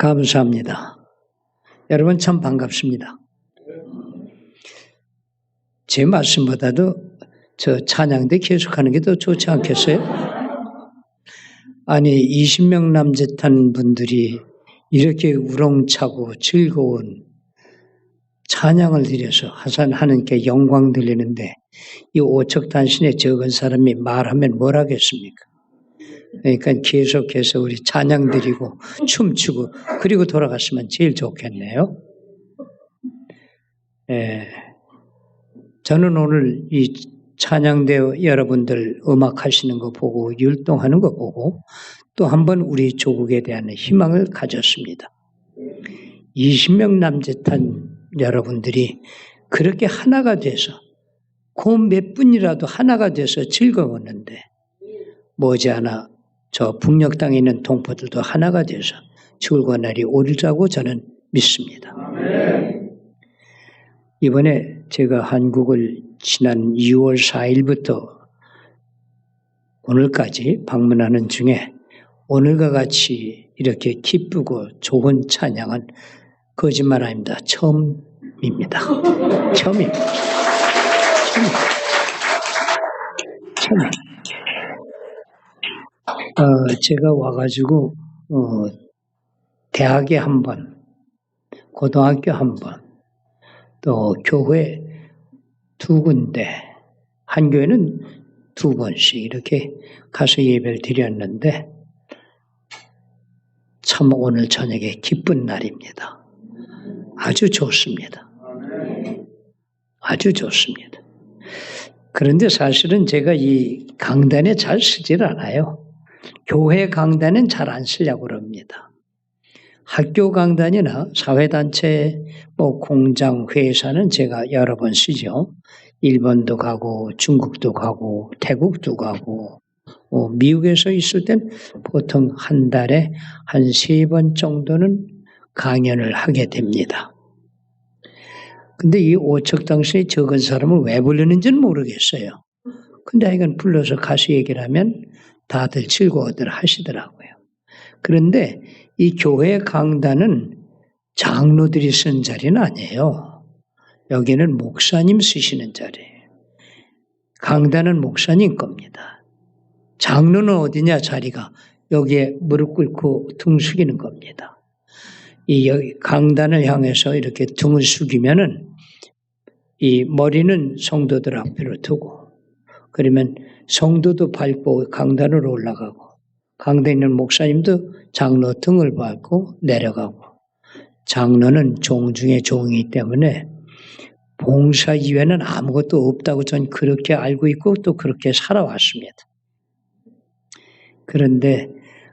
감사합니다. 여러분 참 반갑습니다. 제 말씀보다도 저 찬양대 계속하는 게 더 좋지 않겠어요? 아니 20명 남짓한 분들이 이렇게 우렁차고 즐거운 찬양을 드려서 하나님께 영광 돌리는데 이 오척단신의 적은 사람이 말하면 뭘 하겠습니까? 그러니까 계속해서 우리 찬양 드리고 춤추고 그리고 돌아갔으면 제일 좋겠네요. 저는 오늘 이 찬양대 여러분들 음악 하시는 거 보고 율동하는 거 보고 또 한번 우리 조국에 대한 희망을 가졌습니다. 20명 남짓한 여러분들이 그렇게 하나가 돼서 그 몇 분이라도 하나가 돼서 즐거웠는데 머지않아 저 북녘 땅에 있는 동포들도 하나가 돼서 죽을과 날이 오리라고 저는 믿습니다. 이번에 제가 한국을 지난 2월 4일부터 오늘까지 방문하는 중에 오늘과 같이 이렇게 기쁘고 좋은 찬양은 거짓말 아닙니다. 처음입니다. 처음입니다. 제가 와가지고 대학에 한 번, 고등학교 한 번, 또 교회 두 군데, 한 교회는 두 번씩 이렇게 가서 예배를 드렸는데 참 오늘 저녁에 기쁜 날입니다. 아주 좋습니다. 아주 좋습니다. 그런데 사실은 제가 이 강단에 잘 쓰질 않아요. 교회 강단은 잘 안 쓰려고 그럽니다. 학교 강단이나 사회단체, 공장, 회사는 제가 여러 번 쓰죠. 일본도 가고 중국도 가고 태국도 가고 미국에서 있을 땐 보통 한 달에 한 3번 정도는 강연을 하게 됩니다. 근데 이 오척당신의 적은 사람을 왜 부르는지는 모르겠어요. 근데 이건 불러서 가수 얘기를 하면 다들 즐거워들 하시더라고요. 그런데 이 교회 강단은 장로들이 쓴 자리는 아니에요. 여기는 목사님 쓰시는 자리예요. 강단은 목사님 겁니다. 장로는 어디냐 자리가 여기에 무릎 꿇고 등 숙이는 겁니다. 이 강단을 향해서 이렇게 등을 숙이면은 이 머리는 성도들 앞으로 두고 그러면 성도도 밟고 강단으로 올라가고 강단에 있는 목사님도 장로 등을 밟고 내려가고 장로는 종 중에 종이기 때문에 봉사 이외에는 아무것도 없다고 전 그렇게 알고 있고 또 그렇게 살아왔습니다. 그런데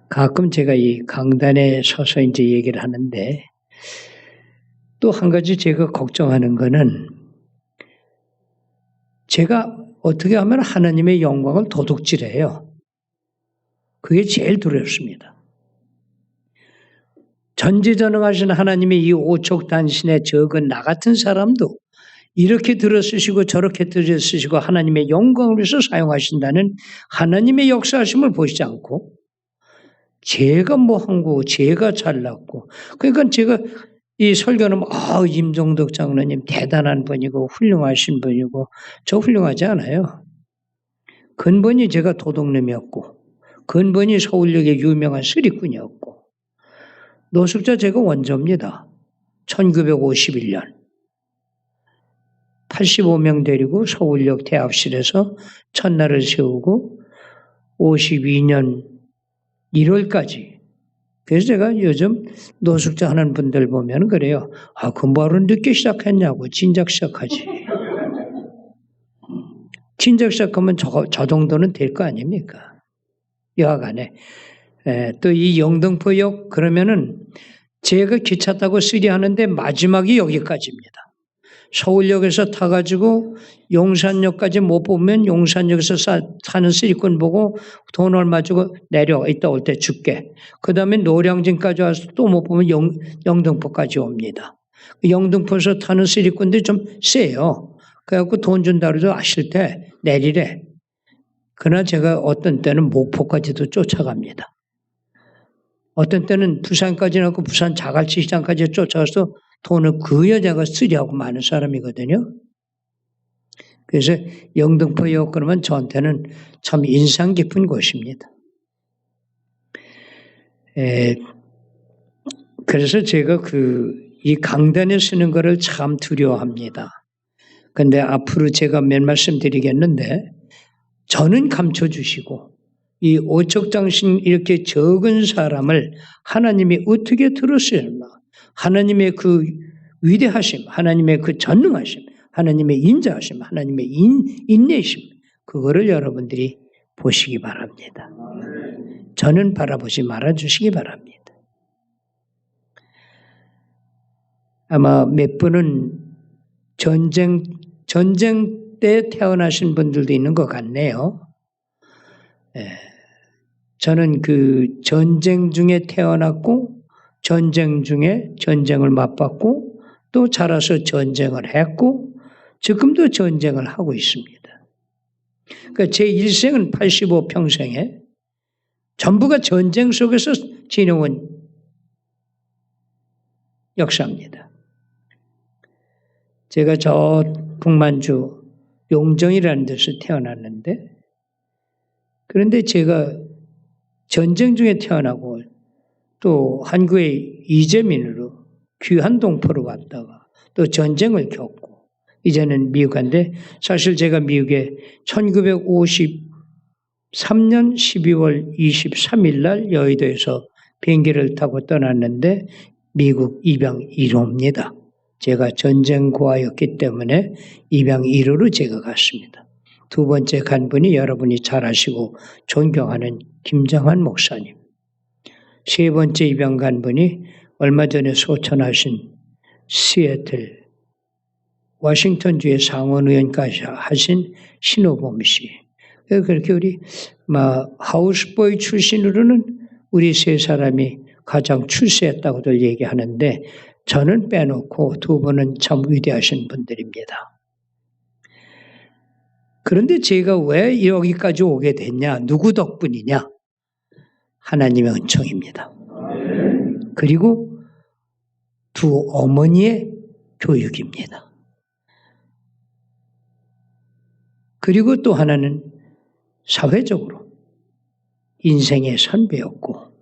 가끔 제가 이 강단에 서서 이제 얘기를 하는데 또 한 가지 제가 걱정하는 거는 제가 어떻게 하면 하나님의 영광을 도둑질해요. 그게 제일 두렵습니다. 전지전능하신 하나님의 이 오촉단신에 적은 나 같은 사람도 이렇게 들어쓰시고 저렇게 들어쓰시고 하나님의 영광을 위해서 사용하신다는 하나님의 역사하심을 보시지 않고 제가 뭐 한 거고 제가 잘났고 그러니까 제가 이 설교는 임종덕 장로님 대단한 분이고 훌륭하신 분이고 저 훌륭하지 않아요. 근본이 제가 도둑놈이었고 근본이 서울역의 유명한 쓰리꾼이었고 노숙자 제가 원조입니다. 1951년 85명 데리고 서울역 대합실에서 첫날을 세우고 52년 1월까지 그래서 제가 요즘 노숙자 하는 분들 보면 그래요. 공부하러 늦게 시작했냐고 진작 시작하지. 진작 시작하면 저 정도는 될 거 아닙니까? 여하간에 또 이 영등포역 그러면은 제가 기차 타고 쓰리하는데 마지막이 여기까지입니다. 서울역에서 타가지고 용산역까지 못 보면 용산역에서 타는 쓰리꾼 보고 돈 얼마 주고 내려 이따 올 때 줄게. 그 다음에 노량진까지 와서 또 못 보면 영등포까지 옵니다. 영등포에서 타는 쓰리꾼들이 좀 세요. 그래갖고 돈 준다고 해서 아실 때 내리래. 그러나 제가 어떤 때는 목포까지도 쫓아갑니다. 어떤 때는 부산까지 나고 부산 자갈치 시장까지 쫓아가서 돈을 그 여자가 쓰려고 많은 사람이거든요. 그래서 영등포역 그러면 저한테는 참 인상 깊은 곳입니다. 그래서 제가 이 강단에 쓰는 거를 참 두려워합니다. 근데 앞으로 제가 몇 말씀 드리겠는데, 저는 감춰주시고, 이 오척장신 이렇게 적은 사람을 하나님이 어떻게 들으시나, 하나님의 그 위대하심, 하나님의 그 전능하심, 하나님의 인자하심, 하나님의 인내심, 그거를 여러분들이 보시기 바랍니다. 저는 바라보지 말아주시기 바랍니다. 아마 몇 분은 전쟁 때 태어나신 분들도 있는 것 같네요. 저는 그 전쟁 중에 태어났고, 전쟁 중에 전쟁을 맛봤고, 또 자라서 전쟁을 했고, 지금도 전쟁을 하고 있습니다. 그러니까 제 일생은 85평생에 전부가 전쟁 속에서 지내온 역사입니다. 제가 저 북만주 용정이라는 데서 태어났는데, 그런데 제가 전쟁 중에 태어나고 또 한국의 이재민으로 귀한 동포로 왔다가 또 전쟁을 겪고 이제는 미국 간데, 사실 제가 미국에 1953년 12월 23일 날 여의도에서 비행기를 타고 떠났는데 미국 입양 1호입니다. 제가 전쟁 고아였기 때문에 입양 1호로 제가 갔습니다. 두 번째 간 분이 여러분이 잘 아시고 존경하는 김장한 목사님. 세 번째 입양 간 분이 얼마 전에 소천하신 시애틀 워싱턴주의 상원의원까지 하신 신호범 씨. 그렇게 우리 하우스보이 출신으로는 우리 세 사람이 가장 출세했다고들 얘기하는데, 저는 빼놓고 두 분은 참 위대하신 분들입니다. 그런데 제가 왜 여기까지 오게 됐냐? 누구 덕분이냐? 하나님의 은총입니다. 그리고 두 어머니의 교육입니다. 그리고 또 하나는 사회적으로 인생의 선배였고,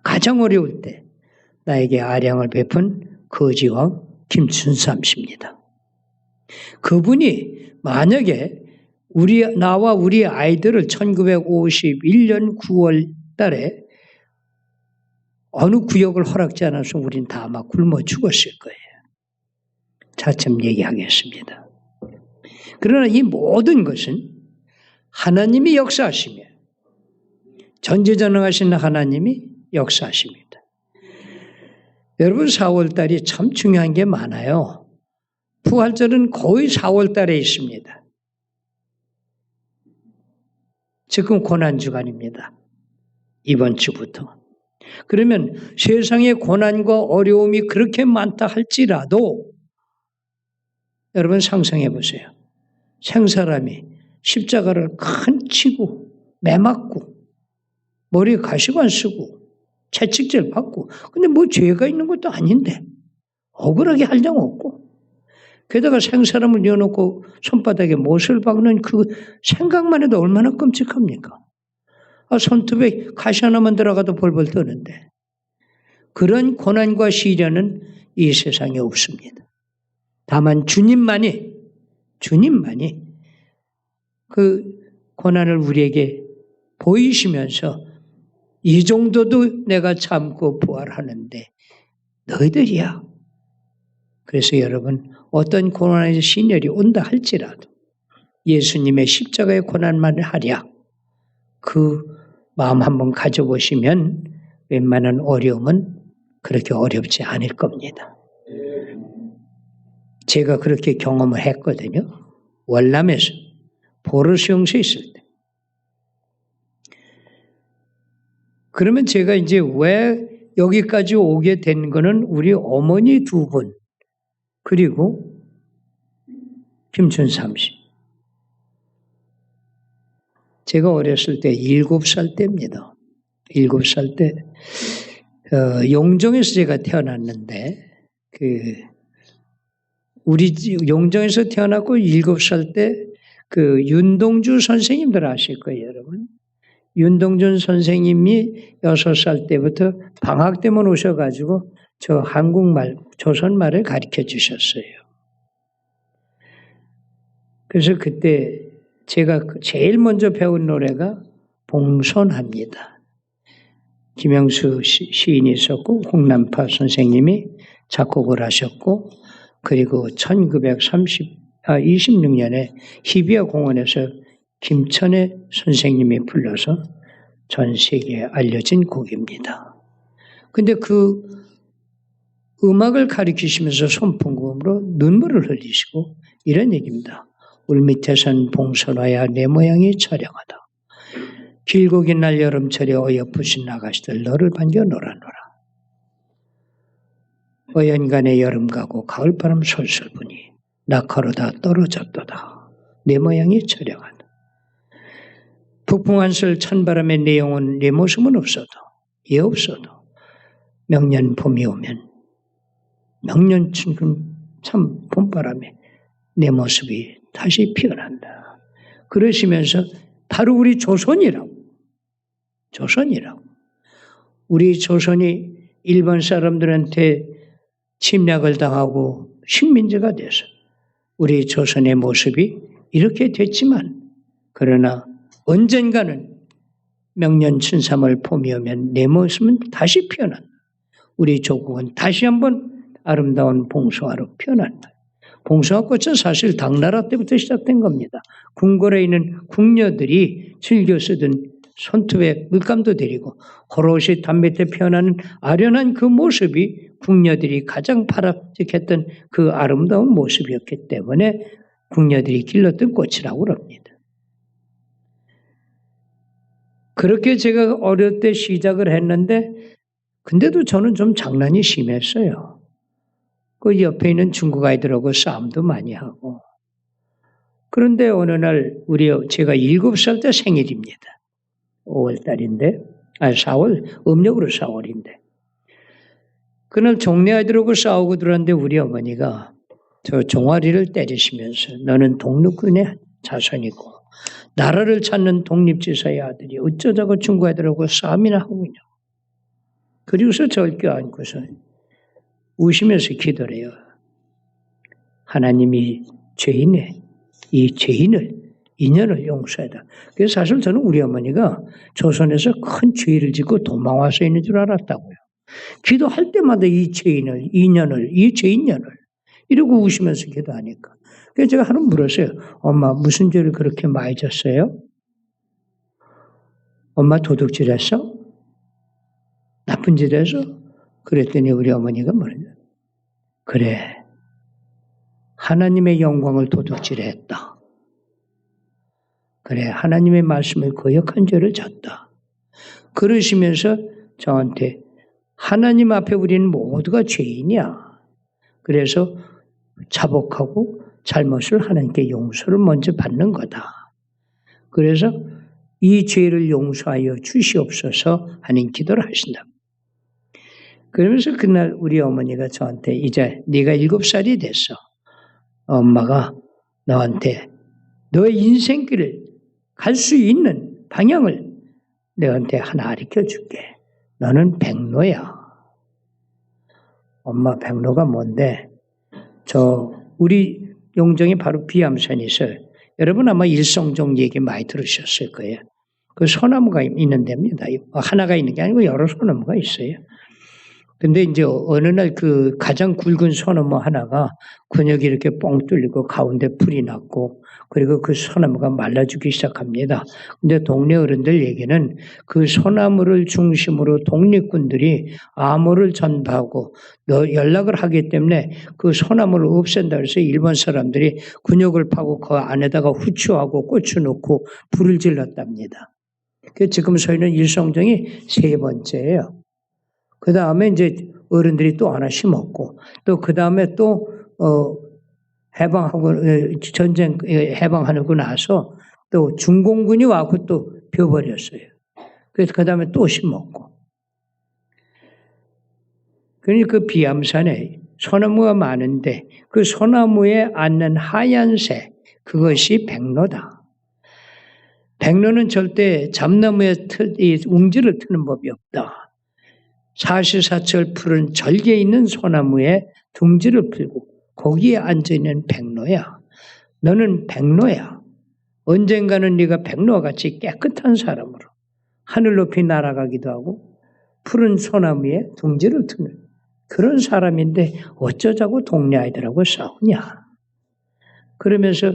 가장 어려울 때 나에게 아량을 베푼 거지왕 김춘삼 씨입니다. 그분이 만약에 나와 우리 아이들을 1951년 9월 달에 어느 구역을 허락지 않아서 우린 다 아마 굶어 죽었을 거예요. 차츰 얘기하겠습니다. 그러나 이 모든 것은 하나님이 역사하시며, 전지전능하신 하나님이 역사하십니다. 여러분, 4월달이 참 중요한 게 많아요. 부활절은 거의 4월달에 있습니다. 지금 고난주간입니다. 이번 주부터. 그러면 세상의 고난과 어려움이 그렇게 많다 할지라도 여러분 상상해 보세요. 생사람이 십자가를 칸 치고 매맞고 머리에 가시관 쓰고 채찍질 받고, 근데 뭐 죄가 있는 것도 아닌데 억울하게 할 장 없고, 게다가 생사람을 여놓고 손바닥에 못을 박는 그 생각만 해도 얼마나 끔찍합니까? 손톱에 가시 하나만 들어가도 벌벌 떠는데, 그런 고난과 시련은 이 세상에 없습니다. 다만 주님만이 그 고난을 우리에게 보이시면서 이 정도도 내가 참고 부활하는데 너희들이야. 그래서 여러분, 어떤 고난의 시련이 온다 할지라도 예수님의 십자가의 고난만을 하랴, 그 마음 한번 가져보시면 웬만한 어려움은 그렇게 어렵지 않을 겁니다. 제가 그렇게 경험을 했거든요. 월남에서 보르시용서 있을 때. 그러면 제가 이제 왜 여기까지 오게 된 거는 우리 어머니 두 분, 그리고 김춘삼 씨. 제가 어렸을 때 7살 때입니다. 7살 때 용정에서 제가 태어났는데 우리 용정에서 태어났고 7살 때 윤동주 선생님들 아실 거예요, 여러분. 윤동준 선생님이 6살 때부터 방학 때만 오셔가지고 저 한국말, 조선말을 가르쳐 주셨어요. 그래서 그때 제가 제일 먼저 배운 노래가 봉선합니다. 김영수 시인이 있었고 홍남파 선생님이 작곡을 하셨고 그리고 1926년에 희비야 공원에서 김천의 선생님이 불러서 전 세계에 알려진 곡입니다. 근데 그 음악을 가르치시면서 손풍금으로 눈물을 흘리시고 이런 얘기입니다. 울밑에선 봉선화야 내 모양이 처량하다. 길고 긴 날 여름철에 어여쁘신 아가씨들 너를 반겨 놀아노라. 어연간의 여름 가고 가을바람 솔솔 부니 낙하로다 떨어졌도다. 내 모양이 처량하다. 북풍한슬 찬바람에 내 영혼 내 모습은 없어도 예 없어도 명년 봄이 오면 명년 참 봄바람에 내 모습이 다시 피어난다. 그러시면서 바로 우리 조선이라고. 우리 조선이 일본 사람들한테 침략을 당하고 식민지가 돼서 우리 조선의 모습이 이렇게 됐지만 그러나 언젠가는 명년 춘삼월 봄이 오면 내 모습은 다시 피어난다. 우리 조국은 다시 한번 아름다운 봉숭아로 피어난다. 봉숭아 꽃은 사실 당나라 때부터 시작된 겁니다. 궁궐에 있는 궁녀들이 즐겨 쓰던 손톱에 물감도 들이고 호로시 담배 때 피어나는 아련한 그 모습이 궁녀들이 가장 파랗게 그 아름다운 모습이었기 때문에 궁녀들이 길렀던 꽃이라고 합니다. 그렇게 제가 어릴 때 시작을 했는데 근데도 저는 좀 장난이 심했어요. 그 옆에 있는 중국 아이들하고 싸움도 많이 하고. 그런데 어느 날 제가 7살 때 생일입니다. 5월달인데 4월, 음력으로 4월인데 그날 종래 아이들하고 싸우고 들었는데 우리 어머니가 저 종아리를 때리시면서 너는 독립군의 자손이고 나라를 찾는 독립지사의 아들이 어쩌자고 중국 아이들하고 싸움이나 하고 있냐고. 그리고서 저를 껴안고서 우시면서 기도를 해요. 하나님이 이 인연을 용서하다. 그래서 사실 저는 우리 어머니가 조선에서 큰 죄를 짓고 도망와서 있는 줄 알았다고요. 기도할 때마다 이 죄인연을 이러고 우시면서 기도하니까. 그래서 제가 하루 물었어요. 엄마 무슨 죄를 그렇게 많이 졌어요? 엄마 도둑질했어? 나쁜 짓 했어? 그랬더니 우리 어머니가 뭐랬냐? 그래. 하나님의 영광을 도둑질했다. 그래. 하나님의 말씀을 거역한 죄를 졌다. 그러시면서 저한테 하나님 앞에 우리는 모두가 죄인이야. 그래서 자복하고 잘못을 하나님께 용서를 먼저 받는 거다. 그래서 이 죄를 용서하여 주시옵소서 하는 기도를 하신다. 그러면서 그날 우리 어머니가 저한테 이제 네가 7살이 됐어. 엄마가 너한테 너의 인생길을 갈 수 있는 방향을 너한테 하나 가르쳐 줄게. 너는 백로야. 엄마 백로가 뭔데? 우리 용정이 바로 비암산이 있어요. 여러분 아마 일성종 얘기 많이 들으셨을 거예요. 그 소나무가 있는 데입니다. 하나가 있는 게 아니고 여러 소나무가 있어요. 근데 이제 어느 날 그 가장 굵은 소나무 하나가 근육이 이렇게 뻥 뚫리고 가운데 풀이 났고 그리고 그 소나무가 말라주기 시작합니다. 근데 동네 어른들 얘기는 그 소나무를 중심으로 독립군들이 암호를 전파하고 연락을 하기 때문에 그 소나무를 없앤다 해서 일본 사람들이 근육을 파고 그 안에다가 후추하고 고추 넣고 불을 질렀답니다. 지금 서있는 일성정이 3번째예요. 그 다음에 이제 어른들이 또 하나 심었고, 또 그 다음에 또, 전쟁 해방하고 나서 또 중공군이 와서 또 벼버렸어요. 그래서 그 다음에 또 심었고. 그러니 그 비암산에 소나무가 많은데 그 소나무에 앉는 하얀새, 그것이 백로다. 백로는 절대 잡나무에 웅지를 트는 법이 없다. 사시사철 푸른 절개 있는 소나무에 둥지를 풀고 거기에 앉아있는 백로야. 너는 백로야. 언젠가는 네가 백로와 같이 깨끗한 사람으로 하늘 높이 날아가기도 하고 푸른 소나무에 둥지를 트는 그런 사람인데 어쩌자고 동네 아이들하고 싸우냐. 그러면서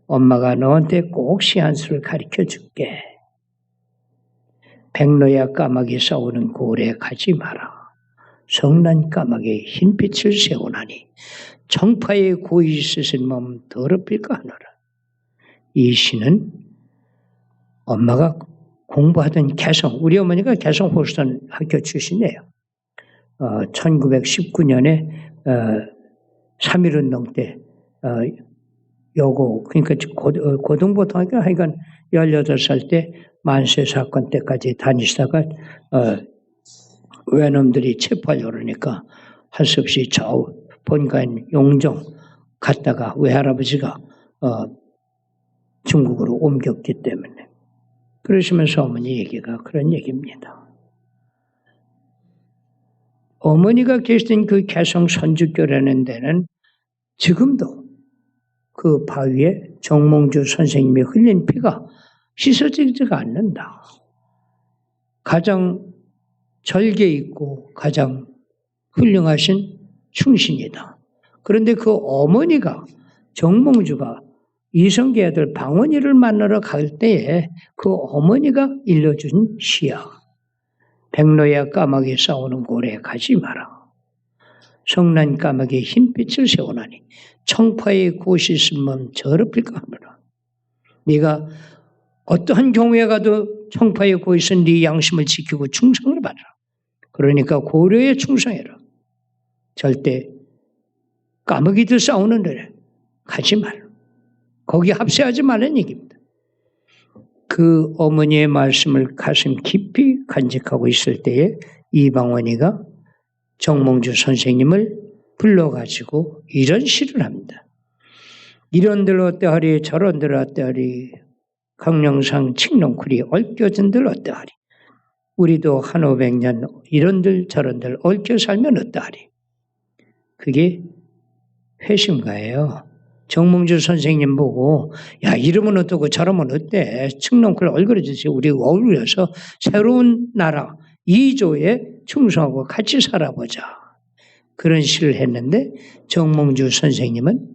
엄마가 너한테 꼭 시한수를 가르쳐 줄게. 백로야 까마귀 싸우는 고을에 가지 마라. 성난 까마귀의 흰빛을 세우나니 정파의 고이 쓰신 몸 더럽힐까 하노라. 이 시는 엄마가 공부하던 개성, 우리 어머니가 개성 호수단 학교 출신이에요. 1919년에 3.1운동 때 여고, 그러니까 고등보통학교 하여간 18살 때 만세 사건 때까지 다니시다가 외놈들이 체포하려고 그러니까 할 수 없이 저 본가인 용정 갔다가 외할아버지가 중국으로 옮겼기 때문에 그러시면서 어머니 얘기가 그런 얘기입니다. 어머니가 계시던 그 개성 선주교라는 데는 지금도 그 바위에 정몽주 선생님이 흘린 피가 씻어지지가 않는다. 가장 절개 있고 가장 훌륭하신 충신이다. 그런데 그 어머니가 정몽주가 이성계 아들 방원이를 만나러 갈 때에 그 어머니가 일러준 시야. 백로야 까마귀 싸우는 고래에 가지 마라. 성난 까마귀 흰빛을 세우나니 청파의 곳이 있으면 더럽힐까 하노라. 네가 어떠한 경우에 가도 청파의 곳에서 네 양심을 지키고 충성을 받아라. 그러니까 고려에 충성해라. 절대 까마귀들 싸우는 데에 가지 말라. 거기 합세하지 말라는 얘기입니다. 그 어머니의 말씀을 가슴 깊이 간직하고 있을 때에 이방원이가 정몽주 선생님을 불러가지고 이런 시를 합니다. 이런들 어떠하리 저런들 어떠하리 강령상 칡농쿨이 얽혀진들 어떠하리 우리도 한 500년 이런들 저런들 얽혀 살면 어떠하리. 그게 회심가예요. 정몽주 선생님 보고 야 이러면 어떠고 저러면 어때 칡농쿨 얼그러지지 우리 어울려서 새로운 나라 2조에 충성하고 같이 살아보자. 그런 시를 했는데 정몽주 선생님은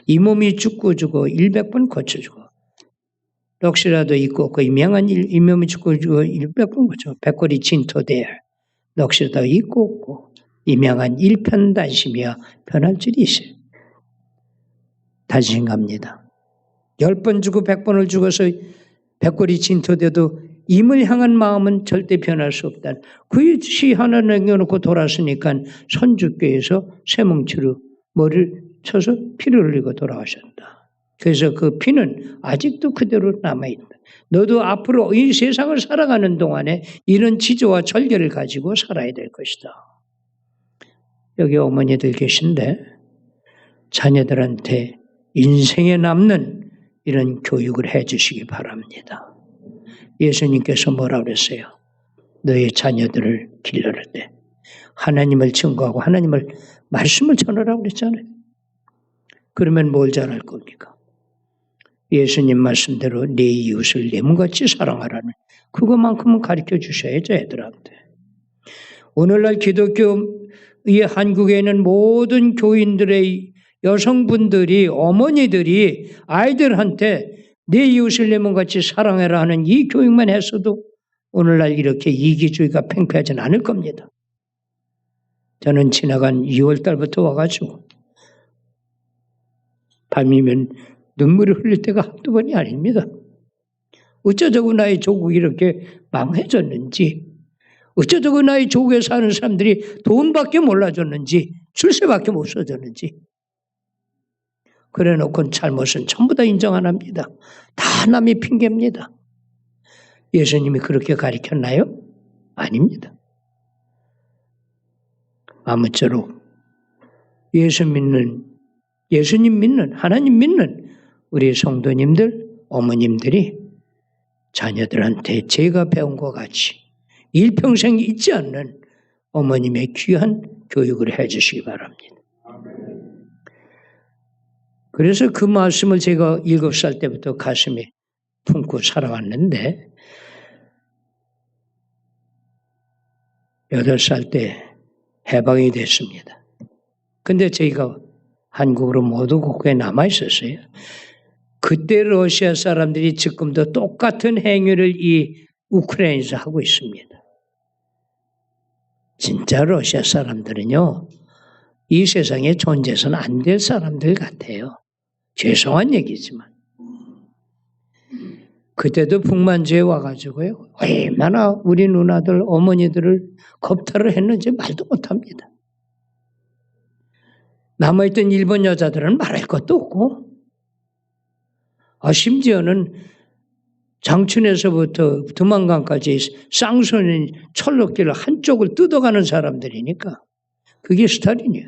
이 몸이 죽고 죽어 100번 고쳐주고 넋이라도 있고 그 유명한 이 몸이 죽고 죽어 100번 고쳐 백골이 진토되어 넋이라도 있고 없고 유명한 일편단심이야 변할 줄이 있어요. 다시 갑니다. 10번 죽고 100번을 죽어서 백골이 진토돼도 임을 향한 마음은 절대 변할 수 없다. 그 시 하나 남겨놓고 돌아서니까 선주교에서 쇠뭉치로 머리를 쳐서 피를 흘리고 돌아가셨다. 그래서 그 피는 아직도 그대로 남아있다. 너도 앞으로 이 세상을 살아가는 동안에 이런 지조와 절개를 가지고 살아야 될 것이다. 여기 어머니들 계신데 자녀들한테 인생에 남는 이런 교육을 해 주시기 바랍니다. 예수님께서 뭐라고 그랬어요? 너의 자녀들을 길러낼 때 하나님을 증거하고 하나님을 말씀을 전하라고 그랬잖아요. 그러면 뭘 잘할 겁니까? 예수님 말씀대로 내 이웃을 내 몸같이 사랑하라는 그것만큼은 가르쳐 주셔야죠, 애들한테. 오늘날 기독교의 한국에 있는 모든 교인들의 여성분들이 어머니들이 아이들한테 내 이웃을 내 몸같이 사랑해라 하는 이 교육만 했어도 오늘날 이렇게 이기주의가 팽배하지는 않을 겁니다. 저는 지나간 2월 달부터 와가지고 밤이면 눈물을 흘릴 때가 한두 번이 아닙니다. 어쩌자고 나의 조국이 이렇게 망해졌는지, 어쩌자고 나의 조국에 사는 사람들이 돈밖에 몰라줬는지, 출세밖에 못 써줬는지. 그래 놓고는 잘못은 전부 다 인정 안 합니다. 다 남의 핑계입니다. 예수님이 그렇게 가르쳤나요? 아닙니다. 아무쪼록 예수님 믿는, 하나님 믿는 우리 성도님들, 어머님들이 자녀들한테 제가 배운 것 같이 일평생 잊지 않는 어머님의 귀한 교육을 해 주시기 바랍니다. 그래서 그 말씀을 제가 7살 때부터 가슴에 품고 살아왔는데 8살 때 해방이 됐습니다. 근데 저희가 한국으로 모두 국외에 남아 있었어요. 그때 러시아 사람들이 지금도 똑같은 행위를 이 우크라이나에서 하고 있습니다. 진짜 러시아 사람들은요, 이 세상에 존재해서는 안 될 사람들 같아요. 죄송한 얘기지만. 그때도 북만주에 와가지고요, 얼마나 우리 누나들, 어머니들을 겁탈을 했는지 말도 못합니다. 남아있던 일본 여자들은 말할 것도 없고, 심지어는 장춘에서부터 두만강까지 쌍손인 철로길을 한쪽을 뜯어가는 사람들이니까 그게 스탈린이에요.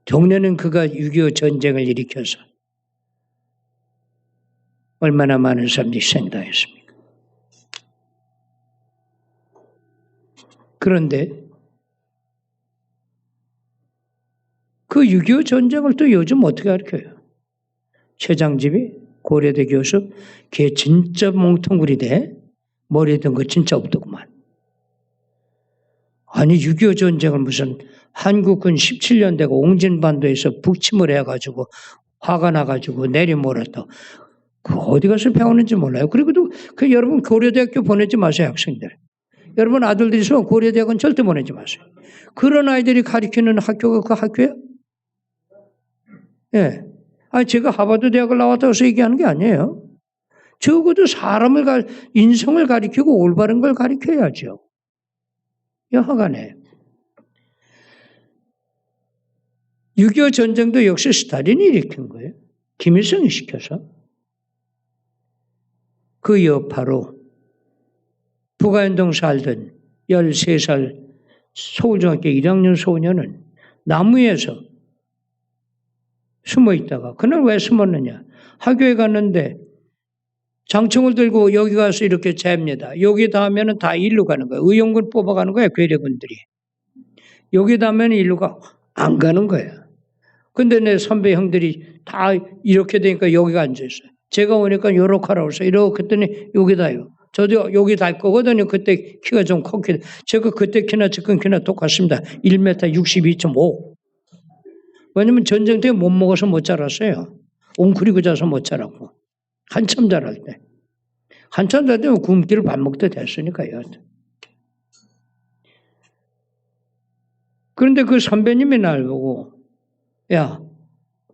동네는 그가 6.25 전쟁을 일으켜서 얼마나 많은 사람들이 희생당했습니까? 그런데 그 6.25 전쟁을 또 요즘 어떻게 가르쳐요? 최장집이 고려대 교수, 걔 진짜 몽통구리대, 머리에 든 거 진짜 없더구만. 아니 6.25 전쟁을 무슨 한국군 17년대가 옹진반도에서 북침을 해가지고 화가 나가지고 내려몰았다. 그 어디 가서 배우는지 몰라요. 그리고 그 여러분 고려대학교 보내지 마세요, 학생들. 여러분 아들들이 있으면 고려대학은 절대 보내지 마세요. 그런 아이들이 가르치는 학교가 그 학교예요? 예. 아니 제가 하버드 대학을 나왔다고 해서 얘기하는 게 아니에요. 적어도 사람을 인성을 가리키고 올바른 걸 가리켜야죠. 여하간에 6.25 전쟁도 역시 스탈린이 일으킨 거예요. 김일성이 시켜서. 그 여파로 북아현동 살던 13살 서울중학교 1학년 소년은 나무에서 숨어 있다가 그날 왜 숨었느냐. 학교에 갔는데 장총을 들고 여기 가서 이렇게 잽니다. 여기 닿으면 다 일로 가는 거예요. 의용군 뽑아가는 거예요. 괴뢰군들이. 여기 닿으면 일로가 안 가는 거예요. 근데 내 선배 형들이 다 이렇게 되니까 여기가 앉아있어요. 제가 오니까 요렇게 하라고 해서 이렇게 했더니 여기다요. 저도 여기 달 거거든요. 그때 키가 좀 컸기 때문에. 제가 그때 키나 지금 키나 똑같습니다. 1m 62.5. 왜냐면 전쟁 때 못 먹어서 못 자랐어요. 웅크리고 자서 못 자랐고. 한참 자랄 때. 한참 자랄 때면 굶기를 밥 먹듯 했으니까요. 그런데 그 선배님이 날 보고 야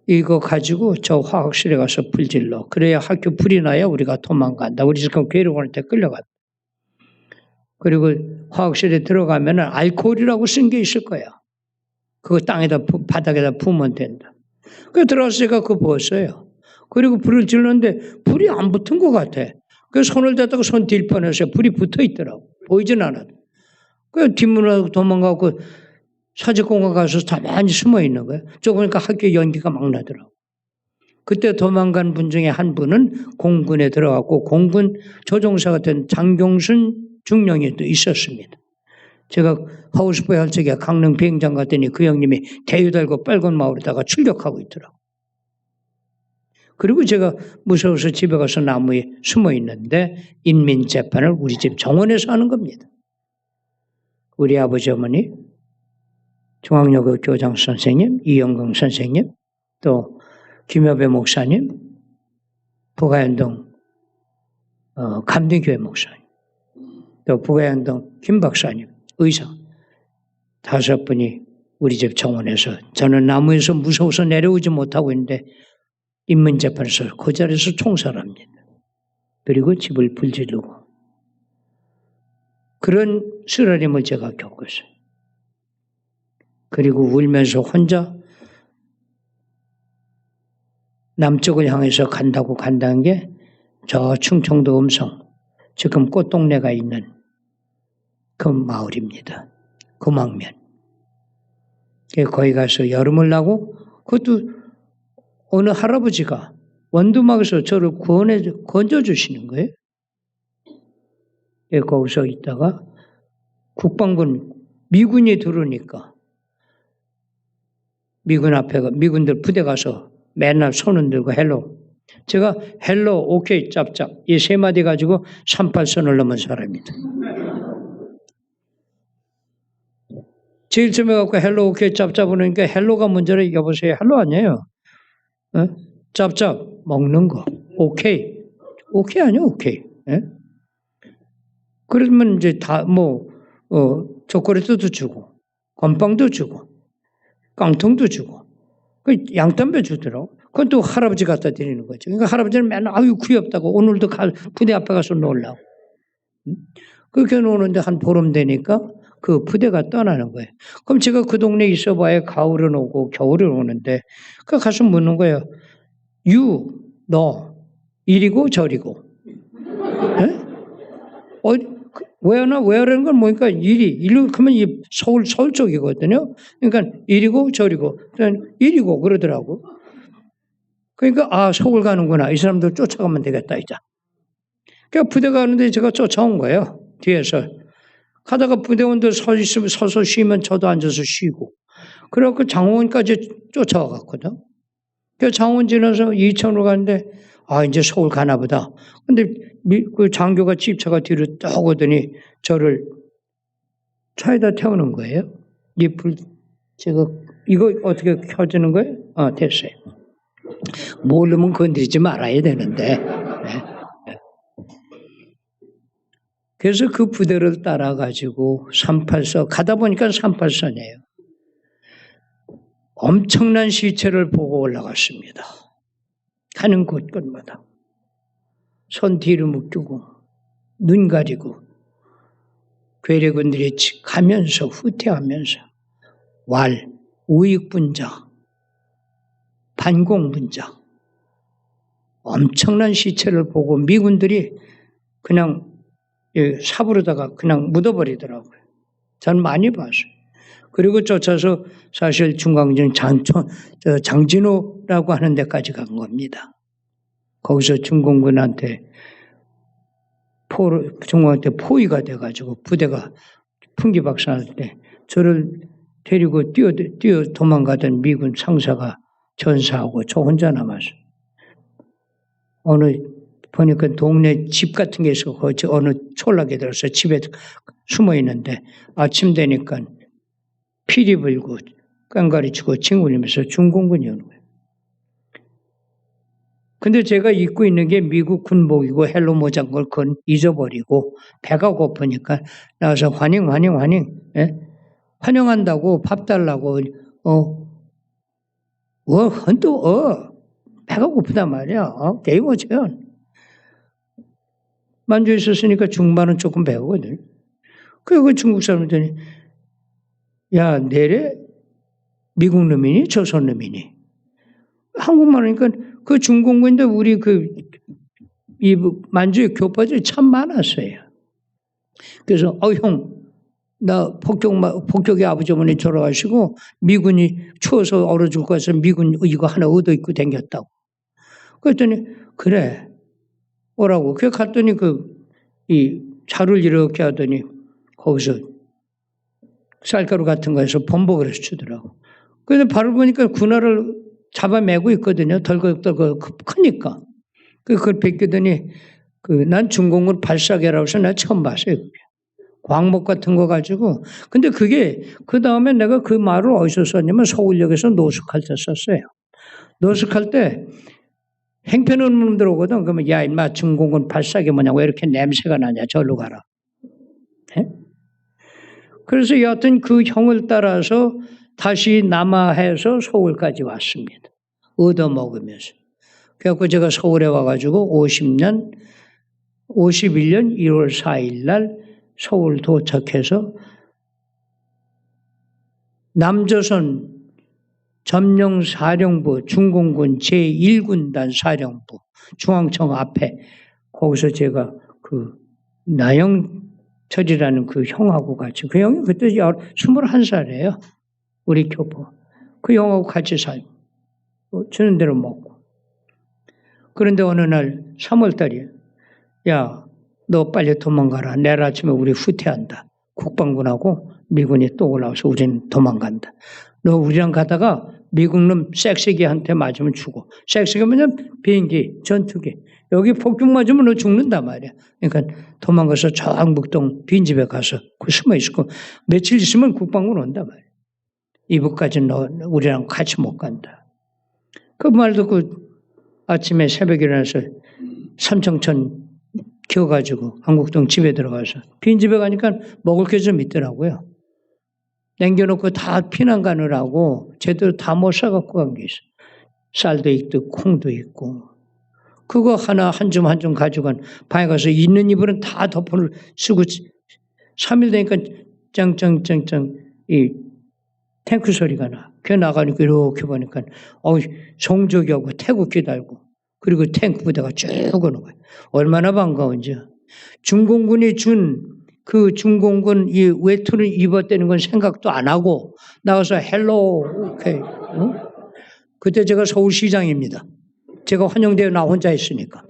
이거 가지고 저 화학실에 가서 불질러. 그래야 학교 불이 나야 우리가 도망간다. 우리 지금 괴로울 때 끌려갔다. 그리고 화학실에 들어가면 알코올이라고 쓴 게 있을 거야. 그거 땅에다 바닥에다 부으면 된다. 그래서 들어갔으니까 그거 부었어요. 그리고 불을 질렀는데 불이 안 붙은 것 같아. 그래서 손을 대다가 손 딜 뻔했어요. 불이 붙어 있더라고. 보이진 않아도. 그래서 뒷문으로 도망가고 사직공간 가서 가만히 숨어 있는 거예요. 저 보니까 학교 연기가 막 나더라고. 그때 도망간 분 중에 한 분은 공군에 들어갔고 공군 조종사 같은 장경순 중령이 또 있었습니다. 제가 하우스보이 할 적에 강릉 비행장 갔더니 그 형님이 대유 달고 빨간 마을에다가 출격하고 있더라고. 그리고 제가 무서워서 집에 가서 나무에 숨어 있는데 인민재판을 우리 집 정원에서 하는 겁니다. 우리 아버지 어머니, 중앙여고 교장 선생님, 이영경 선생님, 또 김여배 목사님, 북아현동 감리교회 목사님, 또 북아현동 김 박사님, 의사 5분이 우리 집 정원에서 저는 나무에서 무서워서 내려오지 못하고 있는데 인민재판에서 그 자리에서 총살합니다. 그리고 집을 불지르고 그런 쓰라림을 제가 겪었어요. 그리고 울면서 혼자 남쪽을 향해서 간다는 게 저 충청도 음성 지금 꽃동네가 있는 그 마을입니다. 금왕면. 거기 가서 여름을 나고 그것도 어느 할아버지가 원두막에서 저를 건져주시는 거예요. 거기서 있다가 국방군 미군이 들어오니까 미군들 부대 가서 맨날 손 흔들고 헬로. 제가 헬로, 오케이, 짭짭 이 세 마디 가지고 38선을 넘은 사람입니다. 제일 처음에 갖고 헬로, 오케이, 짭짭 그러니까 헬로가 문제라 여보세요. 헬로 아니에요. 어? 짭짭 먹는 거. 오케이. 오케이 아니요, 오케이. 예? 그러면 이제 다 초콜릿도 주고, 건빵도 주고, 깡통도 주고, 그 양담배 주더라고. 그건 또 할아버지 갖다 드리는 거죠. 그러니까 할아버지는 맨날 아유 귀엽다고 오늘도 부대 앞에 가서 놀라고. 그렇게 노는데 한 보름 되니까 그 부대가 떠나는 거예요. 그럼 제가 그 동네에 있어봐야 가을은 오고 겨울은 오는데 그 가서 묻는 거예요. 너 이리고 저리고. 왜 하라는 건 뭐니까 일로 그러면 이 서울 쪽이거든요. 그러니까 이리고 저리고. 이리고 그러더라고. 그러니까 서울 가는구나. 이 사람들 쫓아가면 되겠다 이제. 그러니까 부대 가는데 제가 쫓아온 거예요. 뒤에서. 가다가 부대원들 서서 쉬면 저도 앉아서 쉬고. 그래갖고 장호원까지 쫓아와 갔거든. 그 장호원 지나서 이천으로 가는데 이제 서울 가나 보다. 근데 그 장교가 집차가 뒤로 딱 오더니 저를 차에다 태우는 거예요. 제가 이거 어떻게 켜지는 거예요? 됐어요. 모르면 건드리지 말아야 되는데. 네. 그래서 그 부대를 따라가지고 38선, 가다 보니까 38선이에요. 엄청난 시체를 보고 올라갔습니다. 가는 곳곳마다. 손 뒤로 묶이고, 눈 가리고, 괴뢰군들이 가면서, 후퇴하면서, 우익분자, 반공분자, 엄청난 시체를 보고 미군들이 그냥 삽으로다가 그냥 묻어버리더라고요. 저는 많이 봤어요. 그리고 쫓아서 사실 중앙전 장진호라고 하는 데까지 간 겁니다. 거기서 중공군한테 포위가 돼가지고 부대가 풍기박산할 때 저를 데리고 뛰어 도망가던 미군 상사가 전사하고 저 혼자 남았어요. 보니까 동네 집 같은 게 있어. 어느 촌락에 들어서 집에 숨어 있는데 아침 되니까 피리 불고 깡가리 치고 징굴리면서 중공군이 오는 거예요. 근데 제가 입고 있는 게 미국 군복이고 헬로 모자인 걸 그건 잊어버리고 배가 고프니까 나와서 환영. 예? 환영한다고 밥 달라고 배가 고프단 말이야. 게임어죠. 만져 있었으니까 중반은 조금 배우거든. 그 중국 사람들이 야 내래 미국 놈이니 조선 놈이니 한국말 하니까 그 중공군인데 우리 이 만주의 교파들이 참 많았어요. 그래서 형 나 폭격의 아버지 어머니 돌아가시고 미군이 추워서 얼어 죽고 해서 미군 이거 하나 얻어 입고 댕겼다고. 그랬더니 그래 오라고. 그 갔더니 이 차를 이렇게 하더니 거기서 쌀가루 같은 거에서 범벅을 해서 주더라고. 그런데 바로 보니까 군화를 잡아매고 있거든요. 덜컥덜컥 크니까. 그걸 벗기더니 난 중공군 발사계라고 해서 내가 처음 봤어요. 광목 같은 거 가지고. 근데 그게 그 다음에 내가 그 말을 어디서 썼냐면 서울역에서 노숙할 때 썼어요. 노숙할 때 행패는 놈들 오거든. 그러면 야 임마 중공군 발사계 뭐냐고 왜 이렇게 냄새가 나냐 절로 가라. 네? 그래서 여하튼 그 형을 따라서 다시 남하해서 서울까지 왔습니다. 얻어먹으면서. 그래서 제가 서울에 와가지고 51년 1월 4일 날 서울 도착해서 남조선 점령사령부 중공군 제1군단 사령부 중앙청 앞에 거기서 제가 나영철이라는 그 형하고 같이 그 형이 그때 21살이에요. 우리 교포. 그 형하고 같이 살고, 주는 대로 먹고. 그런데 어느 날 3월달이에요. 야, 너 빨리 도망가라. 내일 아침에 우리 후퇴한다. 국방군하고 미군이 또 올라와서 우리는 도망간다. 너 우리랑 가다가 미국놈 섹시기한테 맞으면 죽어. 섹시기면 비행기, 전투기. 여기 폭죽 맞으면 너 죽는단 말이야. 그러니까 도망가서 저 항북동 빈집에 가서 숨어 있고 며칠 있으면 국방군 온단 말이야. 이북까지 너 우리랑 같이 못 간다. 그 말 듣고 아침에 새벽에 일어나서 삼청천 키워가지고 한국동 집에 들어가서 빈집에 가니까 먹을 게 좀 있더라고요. 남겨놓고 다 피난 가느라고 제대로 다 못 사갖고 간 게 있어. 쌀도 있고 콩도 있고 그거 하나 한 줌 한 줌 가져간 방에 가서 있는 이불은 다 덮어를 쓰고 3일 되니까 짱짱짱짱 이 탱크 소리가 나. 그 나가니까 이렇게 보니까 송조기하고 태국기 달고 그리고 탱크 부대가 쭉 오는 거예요. 얼마나 반가운지. 중공군이 준 그 중공군 이 외투를 입었다는 건 생각도 안 하고 나가서 헬로 오케이. 응? 그때 제가 서울시장입니다. 제가 환영대회 나 혼자 있으니까.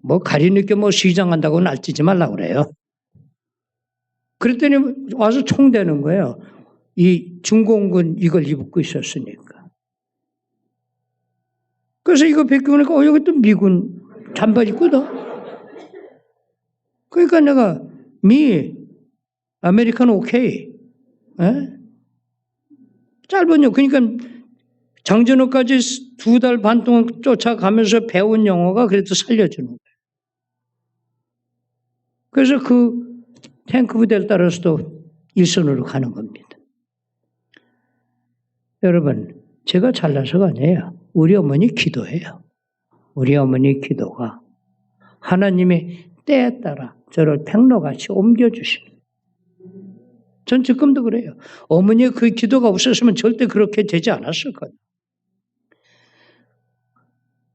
뭐 가리니까 뭐 시장 한다고 날뛰지 말라 그래요. 그랬더니 와서 총대는 거예요. 이 중공군 이걸 입고 있었으니까. 그래서 이거 벗겨보니까 여기 또 미군 잠바 입거든. 그러니까 내가 아메리칸 오케이. 에? 짧은요. 그러니까 장전호까지 2달 반 동안 쫓아가면서 배운 영어가 그래도 살려주는 거예요. 그래서 그 탱크 부대를 따라서도 일선으로 가는 겁니다. 여러분, 제가 잘나서가 아니에요. 우리 어머니 기도해요. 우리 어머니 기도가 하나님의 때에 따라 저를 백로같이 옮겨주십니다. 전 지금도 그래요. 어머니의 그 기도가 없었으면 절대 그렇게 되지 않았을 거예요.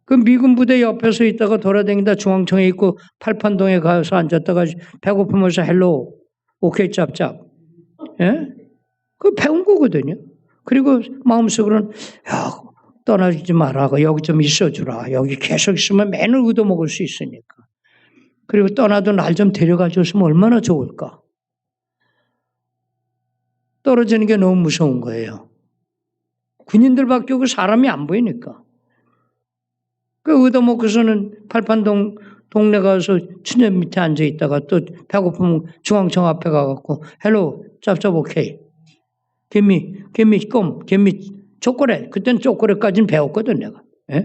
그 미군 부대 옆에서 있다가 돌아다니다 중앙청에 있고 팔판동에 가서 앉았다가 배고프면서 헬로 오케이 짭짭. 예? 그 배운 거거든요. 그리고 마음속으로는 야 떠나지 마라. 여기 좀 있어주라. 여기 계속 있으면 맨을 얻어먹을 수 있으니까. 그리고 떠나도 날 좀 데려가 줬으면 얼마나 좋을까. 떨어지는 게 너무 무서운 거예요. 군인들밖에 없고 사람이 안 보이니까. 그 얻어먹고서는 팔판동 동네 가서 추년 밑에 앉아 있다가 또 배고프면 중앙청 앞에 가갖고 헬로 짭짭 오케이. 개미 껌, 개미 초콜릿. 그때는 초콜릿까지는 배웠거든 내가. 예?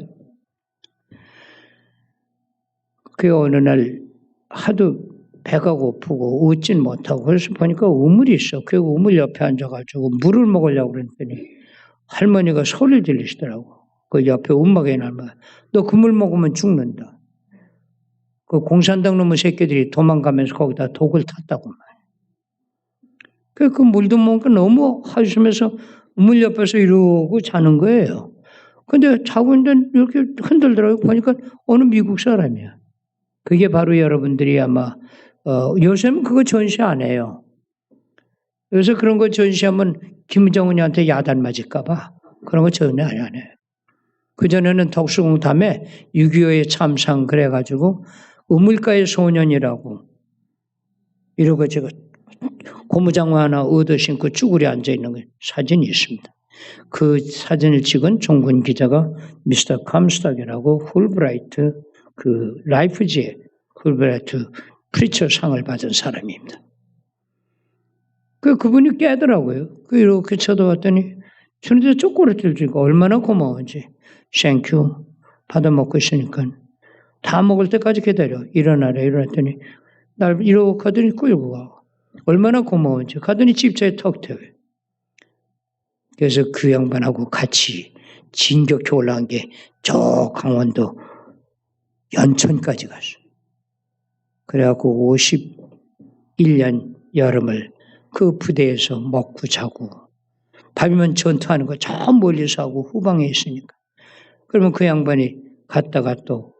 그 어느 날 하도 배가 고프고 웃진 못하고 그래서 보니까 우물이 있어. 그 우물 옆에 앉아가지고 물을 먹으려고 그랬더니 할머니가 소리를 들리시더라고. 그 옆에 움막에 날면 너 그 물 먹으면 죽는다. 그 공산당 놈의 새끼들이 도망가면서 거기다 독을 탔다고 말이야. 그 물도 먹으니까 너무 하시면서 우물 옆에서 이러고 자는 거예요. 근데 자고 있는데 이렇게 흔들더라고요. 보니까 어느 미국 사람이야. 그게 바로 여러분들이 아마 요새는 그거 전시 안 해요. 요새 그런 거 전시하면 김정은이한테 야단 맞을까 봐 그런 거 전혀 안 해요. 그전에는 덕수궁담에 6.25의 참상 그래가지고 우물가의 소년이라고 이러고 제가 고무장화 하나 얻어 신고 쭈그려 앉아있는 사진이 있습니다. 그 사진을 찍은 종군 기자가 미스터 감스탁이라고 훌브라이트 그 라이프지의 훌브라이트 프리처 상을 받은 사람입니다. 그분이 깨더라고요. 이렇게 쳐다봤더니 주는데 초콜릿을 주니까 얼마나 고마운지. 땡큐 받아먹고 있으니까 다 먹을 때까지 기다려. 일어나라 일어났더니 날 이러고 가더니 끌고 가. 얼마나 고마운지. 가더니 집차에 턱 태워요. 그래서 그 양반하고 같이 진격해 올라간 게 저 강원도 연천까지 갔어요. 그래갖고 51년 여름을 그 부대에서 먹고 자고 밤이면 전투하는 거 저 멀리서 하고 후방에 있으니까. 그러면 그 양반이 갔다가 또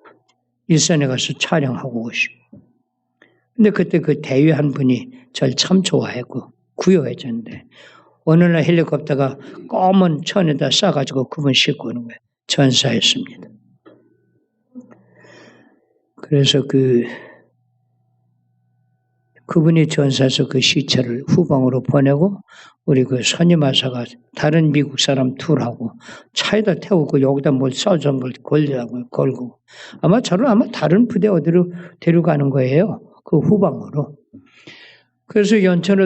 일선에 가서 촬영하고 오시고. 근데 그때 그 대위 한 분이 절 참 좋아했고 구여해줬는데 어느 날 헬리콥터가 검은 천에다 싸가지고 그분 싣고 오는 거예요. 전사했습니다. 그래서 그분이 전사해서 그 시체를 후방으로 보내고 우리 그 선임하사가 다른 미국 사람 둘하고 차에다 태우고 여기다 뭘 써준 걸 걸고 아마 저를 다른 부대 어디로 데려가는 거예요. 그 후방으로. 그래서 연천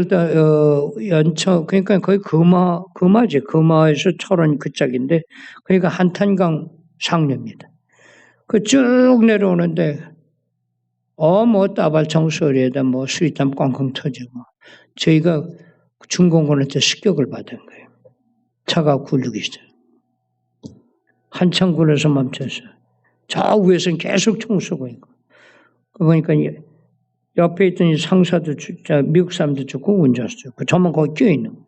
그러니까 거의 금화에서 철원 그 짝인데 그러니까 한탄강 상류입니다. 그 쭉 내려오는데 따발총 소리에다 수리탄 꽝꽝 터지고 저희가 중공군한테 습격을 받은 거예요. 차가 굴르기 시작. 한참 굴러서 멈췄어요. 저 위에서는 계속 총 쏘고 있고. 그러니까 옆에 있던 상사도 미국 사람도 죽고 운전수 죽고 저만 거기 끼어 있는 거예요.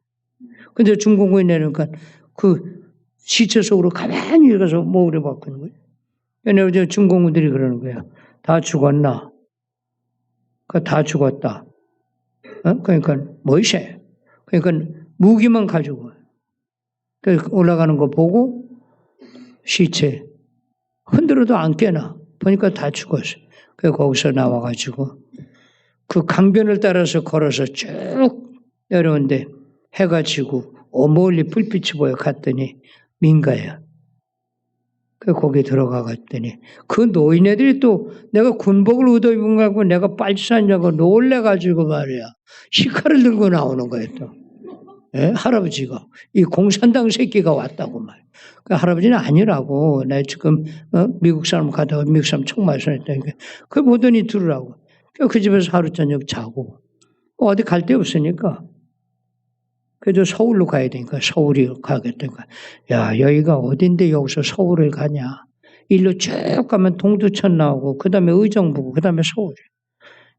근데 중공군이 내려니까 그 시체 속으로 가만히 가서 모으려 바꾸는 거예요. 왜냐면 중공군들이 그러는 거예요. 다 죽었나? 다 죽었다. 그러니까 뭐이세? 그러니까 무기만 가지고 올라가는 거 보고 시체 흔들어도 안 깨나 보니까 다 죽었어. 그래서 거기서 나와가지고 그 강변을 따라서 걸어서 쭉 내려오는데 해가 지고 멀리 불빛이 보여 갔더니 민가야. 거기 들어가갔더니 그 노인네들이 또 내가 군복을 얻어입은 거 갖고 내가 빨치산냐고 놀래가지고 말이야. 시카를 들고 나오는 거예요 또. 예? 할아버지가 이 공산당 새끼가 왔다고 말. 그 할아버지는 아니라고. 나 지금 미국 사람 가다가 미국 사람 총 맞았다니까. 그 보더니 들으라고. 그 집에서 하루 저녁 자고 어디 갈 데 없으니까. 그래도 서울로 가야 되니까 서울이 가겠다니까. 야 여기가 어딘데 여기서 서울을 가냐. 일로 쭉 가면 동두천 나오고 그 다음에 의정부고 그 다음에 서울.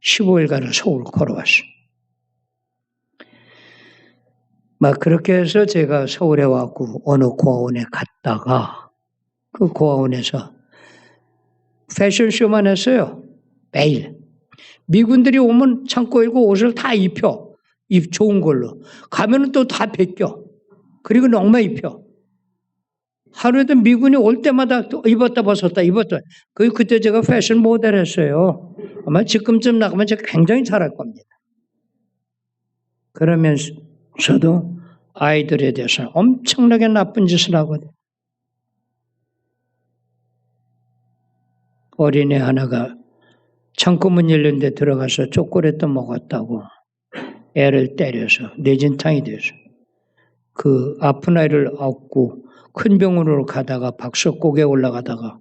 15일간을 서울 걸어왔어. 막 그렇게 해서 제가 서울에 왔고 어느 고아원에 갔다가 그 고아원에서 패션쇼만 했어요. 매일. 미군들이 오면 창고 열고 옷을 다 입혀. 좋은 걸로. 가면은 또 다 벗겨. 그리고 넉마 입혀. 하루에도 미군이 올 때마다 또 입었다 벗었다. 그때 제가 패션 모델 했어요. 아마 지금쯤 나가면 제가 굉장히 잘할 겁니다. 그러면서도 아이들에 대해서 엄청나게 나쁜 짓을 하거든요. 어린애 하나가 창고문 열린 데 들어가서 초콜릿도 먹었다고 애를 때려서 뇌진탕이 돼서 그 아픈 아이를 업고 큰 병원으로 가다가 박석곡에 올라가다가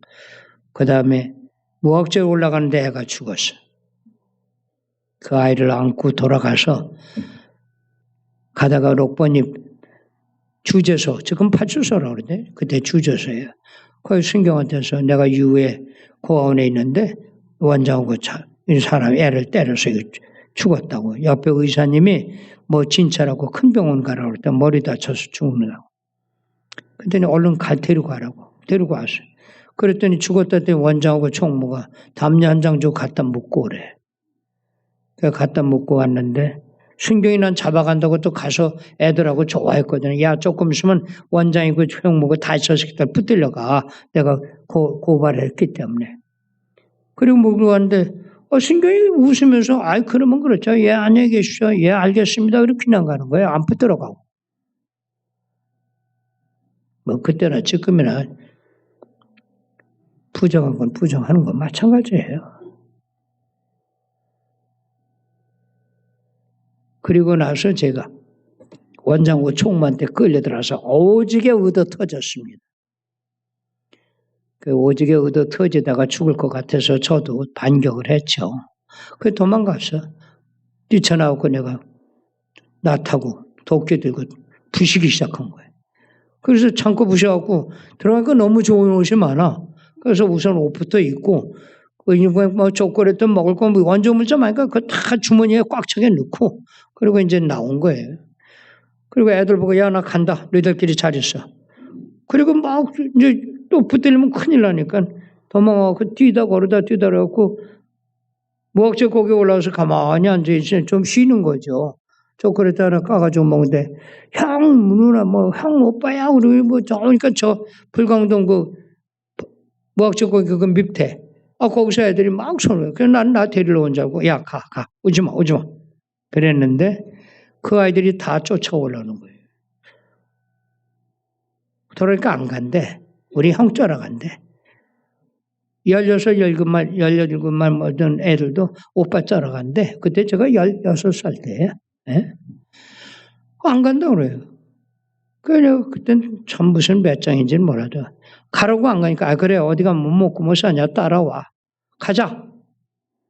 그 다음에 무학제에 올라가는데 애가 죽었어. 그 아이를 안고 돌아가서 가다가 록번입 주재소, 지금 파출소라고 그러는데 그때 주재소예요. 거기 순경한테서 내가 유해 고아원에 있는데 원장하고 이 사람이 애를 때려서 죽었다고. 옆에 의사님이 진짜라고 큰 병원 가라고 그랬더니 머리 다쳐서 죽는다고. 그랬더니 얼른 데리고 가라고. 데리고 왔어요. 그랬더니 죽었다 했더니 원장하고 총무가 담요 한 장 주고 갖다 묻고 오래. 그래서 갖다 묻고 왔는데 순경이 난 잡아간다고 또 가서 애들하고 좋아했거든요. 야 조금 있으면 원장이고 총무고 다 저 새끼들 붙들려 가. 내가 고발했기 때문에. 그리고 먹으러 왔는데 순경이 웃으면서 그러면 그렇죠. 예 안녕히 계십시오. 예 알겠습니다. 이렇게 그냥 가는 거예요. 안 붙들어가고. 그때나 지금이나 부정한 건 부정하는 건 마찬가지예요. 그리고 나서 제가 원장하고 총무한테 끌려들어서 오지게 얻어 터졌습니다. 그 오지게 얻어 터지다가 죽을 것 같아서 저도 반격을 했죠. 그 도망갔어. 뛰쳐나오고 내가 나 타고 도끼 들고 부시기 시작한 거예요. 그래서 창고 부셔갖고 들어가니까 너무 좋은 옷이 많아. 그래서 우선 옷부터 입고 초콜릿 먹을 거 원조 물자 많으니까 그거 다 주머니에 꽉 차게 넣고 그리고 이제 나온 거예요. 그리고 애들 보고 야 나 간다. 너희들끼리 잘 있어. 그리고 막 이제 또 붙들리면 큰일 나니까 도망가고 뛰다 그래갖고 무학제 거기 올라와서 가만히 앉아있으면 좀 쉬는 거죠. 초콜릿 하나 까가지고 먹는데, 형, 누나, 형, 오빠야, 우리 그러니까 저 불광동 무학적고 그 밑에, 거기서 애들이 막 손을, 그래서 나 데리러 온 줄 알고, 야, 가. 오지 마. 그랬는데, 그 아이들이 다 쫓아오려는 거예요. 그러니까 안 간대. 우리 형 쫓아간대. 16, 17만 모든 애들도 오빠 쫓아간대. 그때 제가 16살 때예요. 예? 안 간다 그래요. 그래요. 그땐 참 무슨 몇 장인지는 몰라도 가라고 안 가니까 그래 어디 가면 못 먹고 뭐 사냐 따라와. 가자.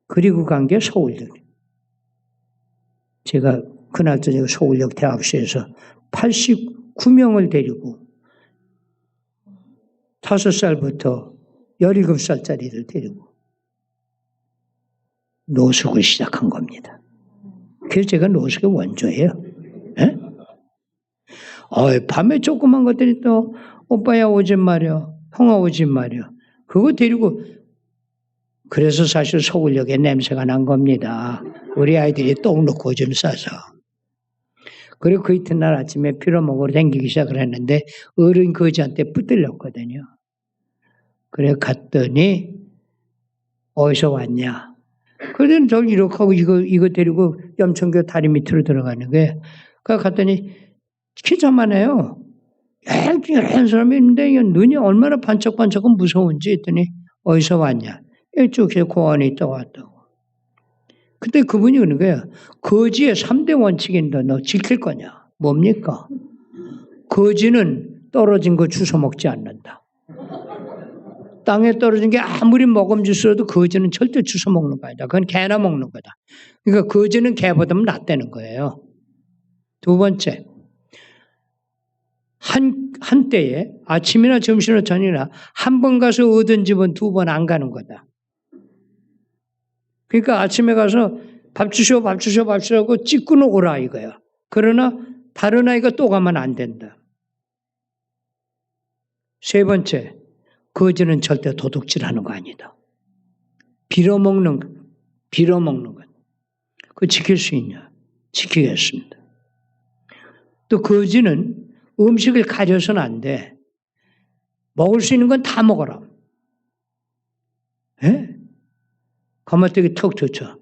그리고 간 게 서울역. 제가 그날 저녁 서울역 대합실에서 89명을 데리고 5살부터 17살짜리를 데리고 노숙을 시작한 겁니다. 그래서 제가 노숙의 원조예요. 예? 밤에 조그만 것들이 또 오빠야 오지 말이야, 형아 오지 말이야. 그거 데리고 그래서 사실 서울역에 냄새가 난 겁니다. 우리 아이들이 똥 넣고 오줌 싸서. 그리고 그 이튿날 아침에 빌어먹으러 다니기 시작을 했는데 어른 거지한테 붙들렸거든요. 그래 갔더니 어디서 왔냐? 그러더니 저기 이렇게 하고 이거 데리고 염천교 다리 밑으로 들어가는 거예요. 그 갔더니 키자만해요. 한 사람이 있는데 눈이 얼마나 반짝반짝은 무서운지 했더니 어디서 왔냐? 이쪽에 공원에 있다 왔다고. 그때 그분이 그러는 거예요. 거지의 3대 원칙인데 너 지킬 거냐? 뭡니까? 거지는 떨어진 거 주워 먹지 않는다. 땅에 떨어진 게 아무리 먹음직스러워도 거지는 절대 주워 먹는 거 아니다. 그건 개나 먹는 거다. 그러니까 거지는 개보다 낫다는 거예요. 두 번째, 한때에 아침이나 점심이나 저녁이나 한 번 가서 얻은 집은 2번 안 가는 거다. 그러니까 아침에 가서 밥 주시오 하고 찍고 오라 이거야. 그러나 다른 아이가 또 가면 안 된다. 세 번째, 거지는 절대 도둑질하는 거 아니다. 빌어먹는 것. 그거 지킬 수 있냐? 지키겠습니다. 또 거지는 음식을 가려서는 안 돼. 먹을 수 있는 건 다 먹어라. 예? 가마뜨기 턱 젖혀.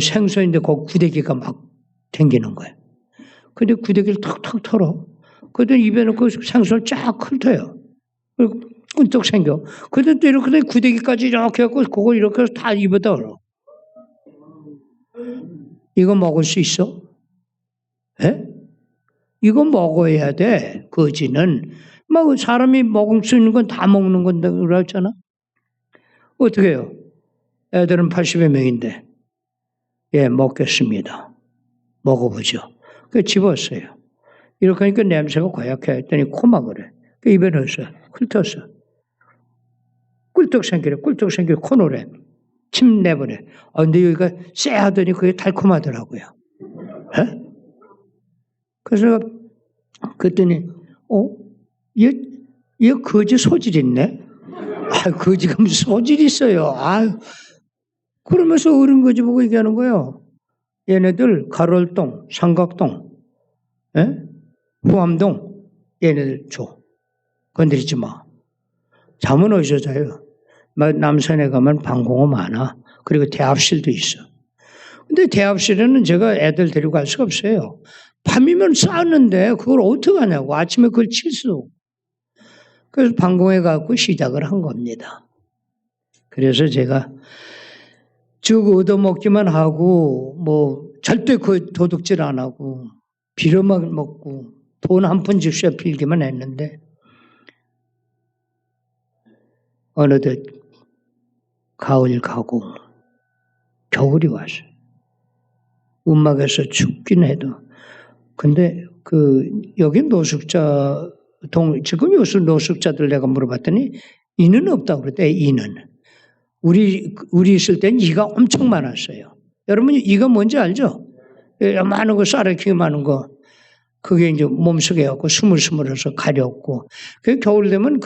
생선인데 거기 구데기가 막 댕기는 거야. 근데 구데기를 턱 털어. 그러더니 입에 넣고 생선을 쫙 훑어요. 그리고 꿀떡 생겨. 그런데 또 이렇게 구데기까지 이렇게 해갖고 그걸 이렇게 해서 다 입에다 넣어. 이거 먹을 수 있어? 예? 이거 먹어야 돼. 거지는. 막 사람이 먹을 수 있는 건 다 먹는 건데 그랬잖아. 어떻게 해요? 애들은 80여 명인데. 예, 먹겠습니다. 먹어보죠. 그 집었어요. 이렇게 하니까 냄새가 고약해 했더니 코막을 해. 그 입에 넣었어요. 훑었어. 꿀떡 생기래. 코노래. 침 내버려. 근데 여기가 쎄하더니 그게 달콤하더라고요. 예? 그래서 그랬더니 얘 거지 소질 있네. 거지가 무슨 소질 있어요. 그러면서 어른 거지 보고 얘기하는 거예요. 얘네들 가롤동, 삼각동, 예? 후암동 얘네들 줘. 건드리지 마. 잠은 어디서 자요? 남산에 가면 방공호 많아. 그리고 대합실도 있어. 근데 대합실에는 제가 애들 데리고 갈 수가 없어요. 밤이면 싸웠는데 그걸 어떻게 하냐고. 아침에 그걸 칠수. 그래서 방공에 가고 시작을 한 겁니다. 그래서 제가 쭉 얻어먹기만 하고 절대 그 도둑질 안 하고 빌어만 먹고 돈 한 푼 주셔 빌기만 했는데 어느덧 가을 가고 겨울이 왔어요. 움막에서 춥긴 해도 근데 여기 노숙자 지금 요새 노숙자들 내가 물어봤더니 이는 없다고 그랬대. 이는 우리 있을 땐 이가 엄청 많았어요. 여러분 이가 뭔지 알죠? 많은 거 쌀알키기 많은 거 그게 이제 몸속에 갖고 스물스물해서 가렵고 그 겨울 되면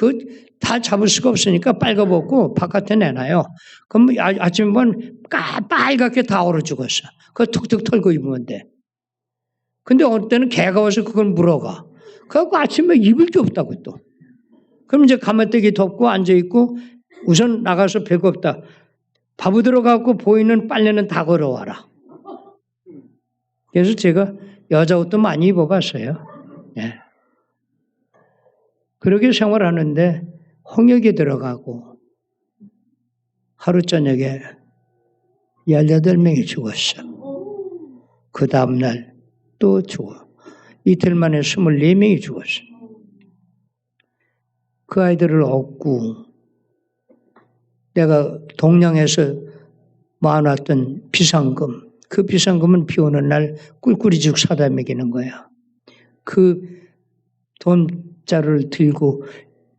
다 잡을 수가 없으니까 빨가벗고 바깥에 내놔요. 그럼 아침에 보면 빨갛게 다 얼어 죽었어. 그거 툭툭 털고 입으면 돼. 근데 어느 때는 개가 와서 그걸 물어가. 그래갖고 아침에 입을 게 없다고 또. 그럼 이제 가마떼기 덮고 앉아있고 우선 나가서 별거 없다. 바보 들어가고 보이는 빨래는 다 걸어와라. 그래서 제가 여자 옷도 많이 입어봤어요. 예. 그렇게 생활하는데 홍역이 들어가고 하루 저녁에 18명이 죽었어. 그 다음날 또 죽어. 이틀 만에 24명이 죽었어. 그 아이들을 얻고 내가 동양에서 모아놨던 비상금, 그 비상금은 비 오는 날 꿀꿀이죽 사다 먹이는 거야. 그 돈자를 들고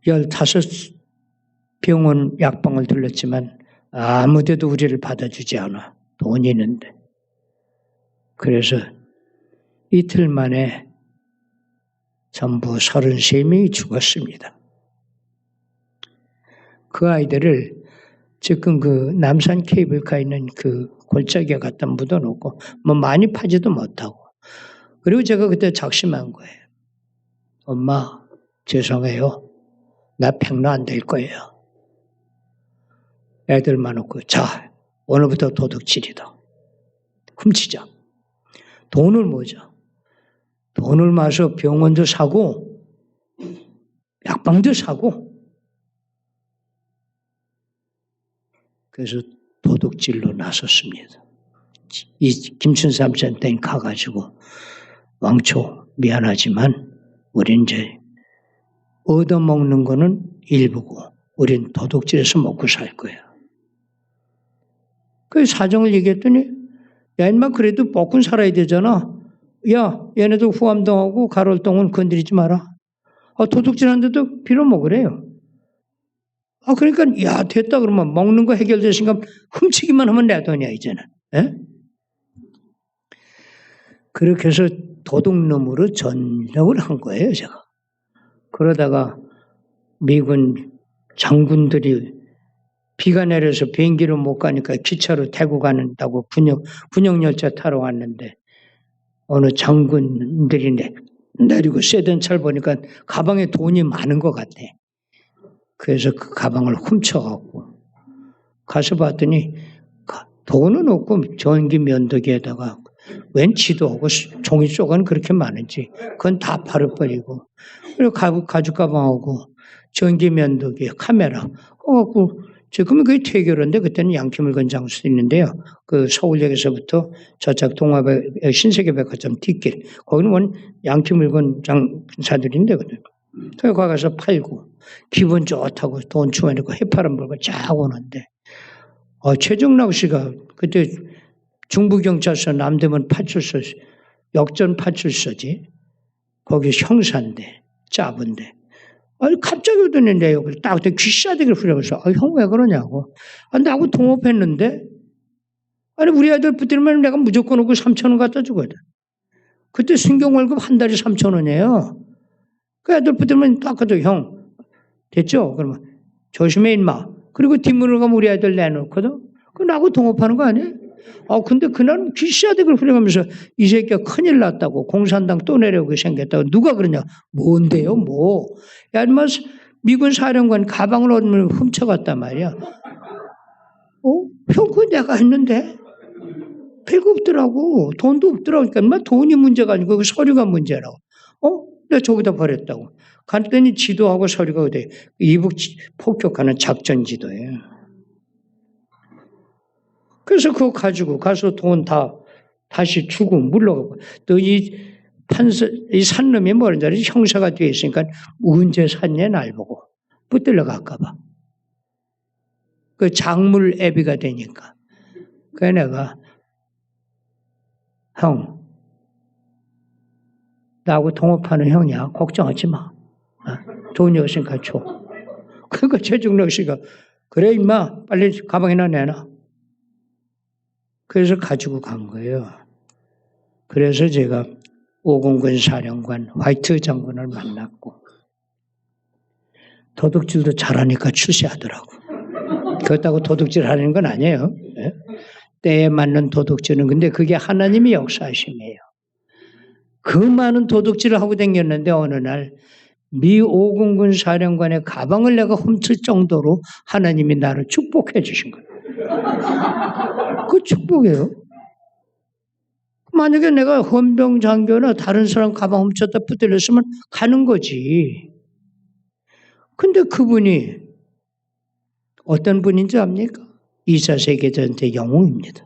15병원 약방을 들렀지만 아무데도 우리를 받아주지 않아. 돈이 있는데. 그래서 이틀 만에 전부 33명이 죽었습니다. 그 아이들을 지금 그 남산 케이블카 있는 그 골짜기에 갖다 묻어놓고 뭐 많이 파지도 못하고. 그리고 제가 그때 작심한 거예요. 엄마 죄송해요. 나 평로 안 될 거예요. 애들만 없고 자 오늘부터 도둑질이다. 훔치자. 돈을 모자. 돈을 마서 병원도 사고 약방도 사고. 그래서 도둑질로 나섰습니다. 이 김춘삼한테 가가지고 왕초 미안하지만 우린 이제 얻어먹는 거는 일부고 우린 도둑질해서 먹고 살 거야. 그 사정을 얘기했더니 야 인마 그래도 먹고 살아야 되잖아. 야 얘네도 후암동하고 가롤동은 건드리지 마라. 도둑질하는데도 빌어먹으래요. 그러니까 야 됐다 그러면 먹는 거 해결되신가 훔치기만 하면 내 돈이야 이제는. 에? 그렇게 해서 도둑놈으로 전역을 한 거예요 제가. 그러다가 미군 장군들이 비가 내려서 비행기로 못 가니까 기차로 대구 가는다고 군용열차 타러 왔는데 어느 장군들이 내리고 세던차를 보니까 가방에 돈이 많은 것 같아. 그래서 그 가방을 훔쳐갖고 가서 봤더니 돈은 없고 전기 면도기에다가 웬 지도하고 종이 쪼가는 그렇게 많은지 그건 다 팔아버리고 그리고 가죽 가방하고 전기 면도기 카메라 그래갖고 지금은 그게 퇴교로인데 그때는 양키물건 장수 있는데요. 그 서울역에서부터 저쪽 동화백 신세계백화점 뒷길 거기는 원 양키물건 장사들인데 그래 가서 팔고 기분 좋다고 돈 주워내고 해파람 불고 쫙 오는데 최정락 씨가 그때 중부경찰서 남대문 파출소 역전 파출소지 거기 형사인데 짧은데 갑자기 오더니 내 여기를 딱 귀싸대기를 후려서 형 왜 그러냐고 나하고 동업했는데 우리 아들 붙들면 내가 무조건 오고 3,000원 갖다 주거든. 그때 순경월급 한 달에 3,000원이에요. 그 애들 붙들면 딱 가도 형 됐죠? 그러면 조심해 임마. 그리고 뒷문으로 가면 우리 애들 내놓거든. 그 나하고 동업하는 거 아니에요? 근데 그날은 귀싸대기를 후려가면서 이 새끼가 큰일 났다고 공산당 또 내려오게 생겼다고 누가 그러냐? 뭔데요? 뭐? 야, 인마 미군 사령관 가방을 얻으면 훔쳐갔단 말이야. 형 그거 내가 했는데 별거 없더라고. 돈도 없더라고. 그러니까 인마 돈이 문제가 아니고 그 서류가 문제라고. 내가 저기다 버렸다고. 갔더니 지도하고 서류가 어디 이북 폭격하는 작전 지도예요. 그래서 그거 가지고 가서 돈 다시 주고 물러가고 또 이 산놈이 뭐라는 줄 형사가 뒤에 있으니까 언제 샀냐 날 보고 붙들러 갈까봐 그 작물 애비가 되니까 그래 내가 형 나하고 동업하는 형이야 걱정하지 마 돈이 없으니까 줘. 그러니까 최중락 씨가 그래 임마 빨리 가방에나 내놔. 그래서 가지고 간 거예요. 그래서 제가 오공군 사령관 화이트 장군을 만났고 도둑질도 잘하니까 출세하더라고. 그렇다고 도둑질 하는 건 아니에요. 때에 맞는 도둑질은 근데 그게 하나님이 역사하심이에요. 그 많은 도둑질을 하고 다녔는데 어느 날 미 5군군 사령관의 가방을 내가 훔칠 정도로 하나님이 나를 축복해 주신 거예요. 그 축복이에요. 만약에 내가 헌병장교나 다른 사람 가방 훔쳤다 붙들렸으면 가는 거지. 근데 그분이 어떤 분인지 압니까? 2차 세계대전 때 영웅입니다.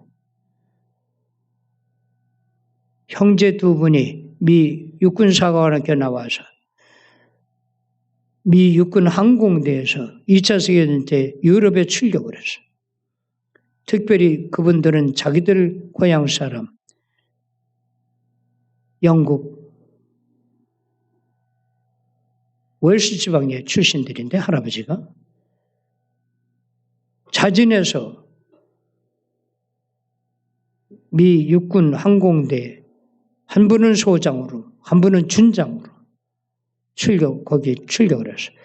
형제 두 분이 미 육군사관학교 나와서 미 육군 항공대에서 2차 세계대전 때 유럽에 출격을 했어요. 특별히 그분들은 자기들 고향 사람, 영국 웰스 지방의 출신들인데 할아버지가 자진해서 미 육군 항공대 한 분은 소장으로 한 분은 준장으로 거기 출격을 했어요.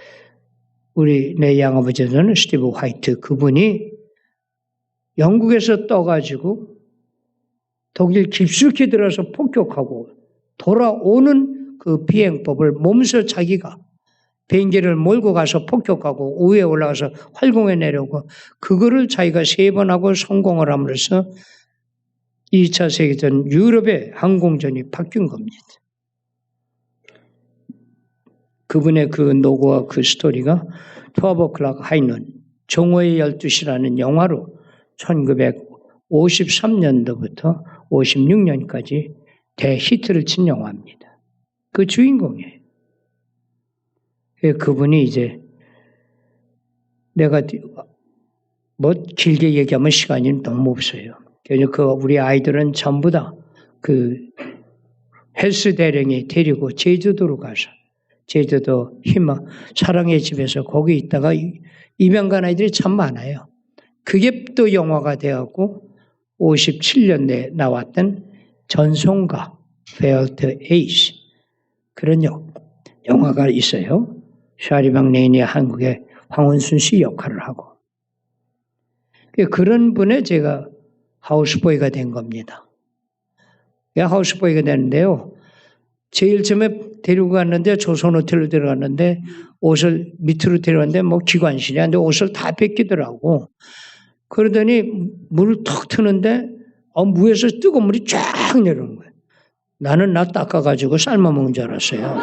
우리 내 양아버지는 스티브 화이트 그분이 영국에서 떠가지고 독일 깊숙이 들어서 폭격하고 돌아오는 그 비행법을 몸소 자기가 비행기를 몰고 가서 폭격하고 위에 올라가서 활공에 내려오고 그거를 자기가 3번 하고 성공을 함으로써 2차 세계전 유럽의 항공전이 바뀐 겁니다. 그분의 그 노고와 그 스토리가 12o'clock 하이는 정오의 12시라는 영화로 1953년도부터 56년까지 대히트를 친 영화입니다. 그 주인공이에요. 그분이 이제 내가 뭐 길게 얘기하면 시간이 너무 없어요. 그래서 우리 아이들은 전부 다 그 헬스 대령이 데리고 제주도로 가서 제주도 희망 사랑의 집에서 거기 있다가 입양 간 아이들이 참 많아요. 그게 또 영화가 되었고 57년에 나왔던 전송가 페어트 에이스 그런 영화가 있어요. 샤리 막레인이 한국의 황원순 씨 역할을 하고 그런 분에 제가 하우스보이가 된 겁니다. 하우스보이가 됐는데요. 제일 처음에 데리고 갔는데 조선 호텔로 들어갔는데 옷을 밑으로 데려갔는데 뭐 기관실이 한데 옷을 다 뺏기더라고. 그러더니 물을 턱 트는데 무에서 뜨거운 물이 쫙 내려오는 거예요. 나는 나 닦아가지고 삶아먹은 줄 알았어요.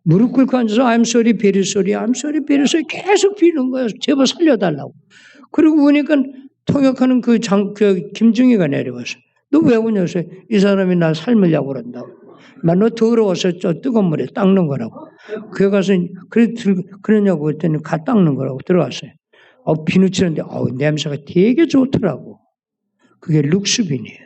무릎 꿇고 앉아서 I'm sorry, very sorry, I'm sorry, very sorry 계속 비는 거예요. 제발 살려달라고. 그리고 보니까 통역하는 그 김중희가 내려와서 너 왜 오냐서 이 사람이 날 삶으려고 그런다고. 너 더러워서 저 뜨거운 물에 닦는 거라고. 그에 가서 그러냐고 했더니 가 닦는 거라고 들어갔어요. 비누치는데 냄새가 되게 좋더라고. 그게 룩스빈이에요.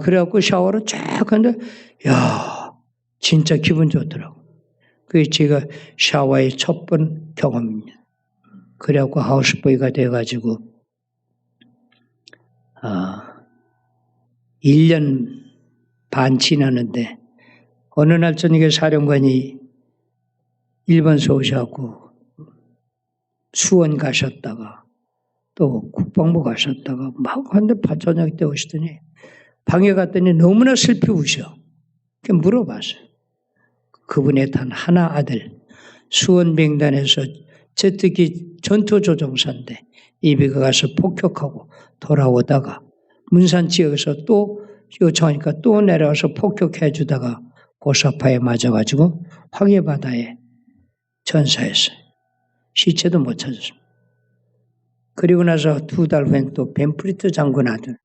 그래갖고 샤워를 쫙 하는데 야 진짜 기분 좋더라고. 그게 제가 샤워의 첫 번 경험입니다. 그래갖고 하우스보이가 돼가지고 1년 반 지났는데 어느 날 저녁에 사령관이 일본서 오셔갖고 수원 가셨다가 또 국방부 가셨다가 막 한데 저녁 때 오시더니 방에 갔더니 너무나 슬피 우셔. 물어봤어요. 그분의 단 하나 아들 수원병단에서 제특기 전투조종사인데 이비가 가서 폭격하고 돌아오다가 문산 지역에서 또 요청하니까 또 내려와서 폭격해 주다가 고사파에 맞아가지고 황해바다에 전사했어요. 시체도 못 찾았습니다. 그리고 나서 2달 후엔 또 벤프리트 장군 아들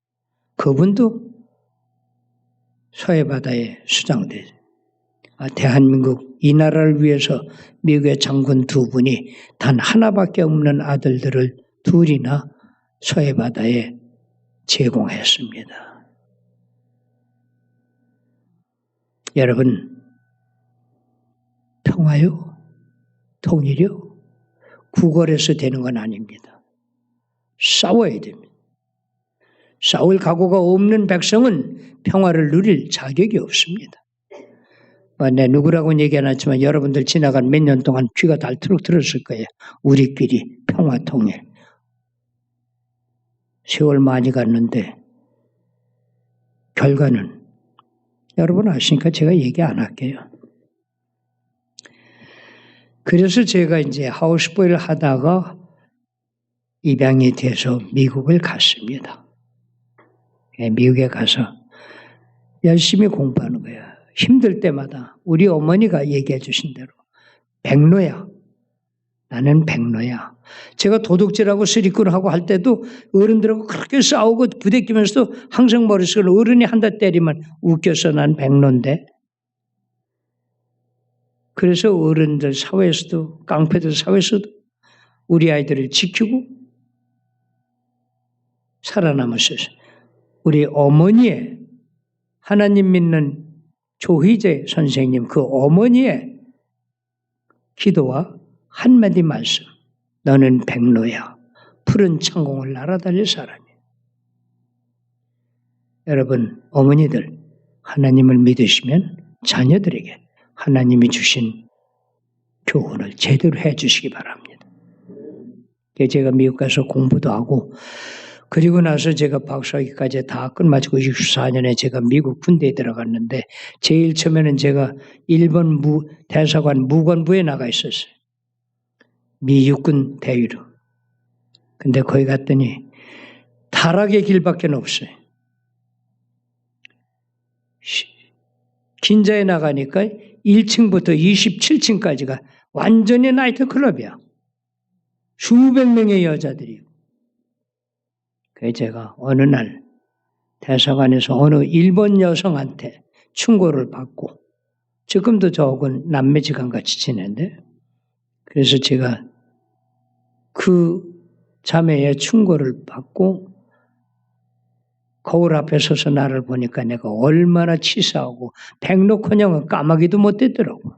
그분도 서해바다에 수장돼 대한민국 이 나라를 위해서 미국의 장군 2분이 단 하나밖에 없는 아들들을 둘이나 서해바다에 제공했습니다. 여러분, 평화요? 통일요? 구걸해서 되는 건 아닙니다. 싸워야 됩니다. 싸울 각오가 없는 백성은 평화를 누릴 자격이 없습니다. 내 누구라고는 얘기 안 했지만 여러분들 지나간 몇 년 동안 귀가 닳도록 들었을 거예요. 우리끼리 평화 통일. 세월 많이 갔는데 결과는 여러분 아시니까 제가 얘기 안 할게요. 그래서 제가 이제 하우스보이를 하다가 입양이 돼서 미국을 갔습니다. 미국에 가서 열심히 공부하는 거예요. 힘들 때마다 우리 어머니가 얘기해 주신 대로 백로야. 나는 백로야. 제가 도둑질하고 쓰리꾼하고 할 때도 어른들하고 그렇게 싸우고 부대끼면서도 항상 머릿속에 어른이 한 대 때리면 웃겨서 난 백로인데. 그래서 어른들 사회에서도 깡패들 사회에서도 우리 아이들을 지키고 살아남았어요. 우리 어머니의 하나님 믿는 조희재 선생님 그 어머니의 기도와 한마디 말씀. 너는 백로야. 푸른 창공을 날아다닐 사람이야. 여러분 어머니들 하나님을 믿으시면 자녀들에게 하나님이 주신 교훈을 제대로 해 주시기 바랍니다. 제가 미국 가서 공부도 하고 그리고 나서 제가 박사학위까지 다 끝마치고 64년에 제가 미국 군대에 들어갔는데 제일 처음에는 제가 일본 대사관 무관부에 나가 있었어요. 미 육군 대위로. 근데 거기 갔더니 타락의 길밖에 없어요. 긴자에 나가니까 1층부터 27층까지가 완전히 나이트클럽이야. 수백 명의 여자들이. 그래서 제가 어느 날 대사관에서 어느 일본 여성한테 충고를 받고 지금도 저하고는 남매지간같이 지내는데 그래서 제가 그 자매의 충고를 받고 거울 앞에 서서 나를 보니까 내가 얼마나 치사하고 백로커녕은 까마귀도 못 됐더라고.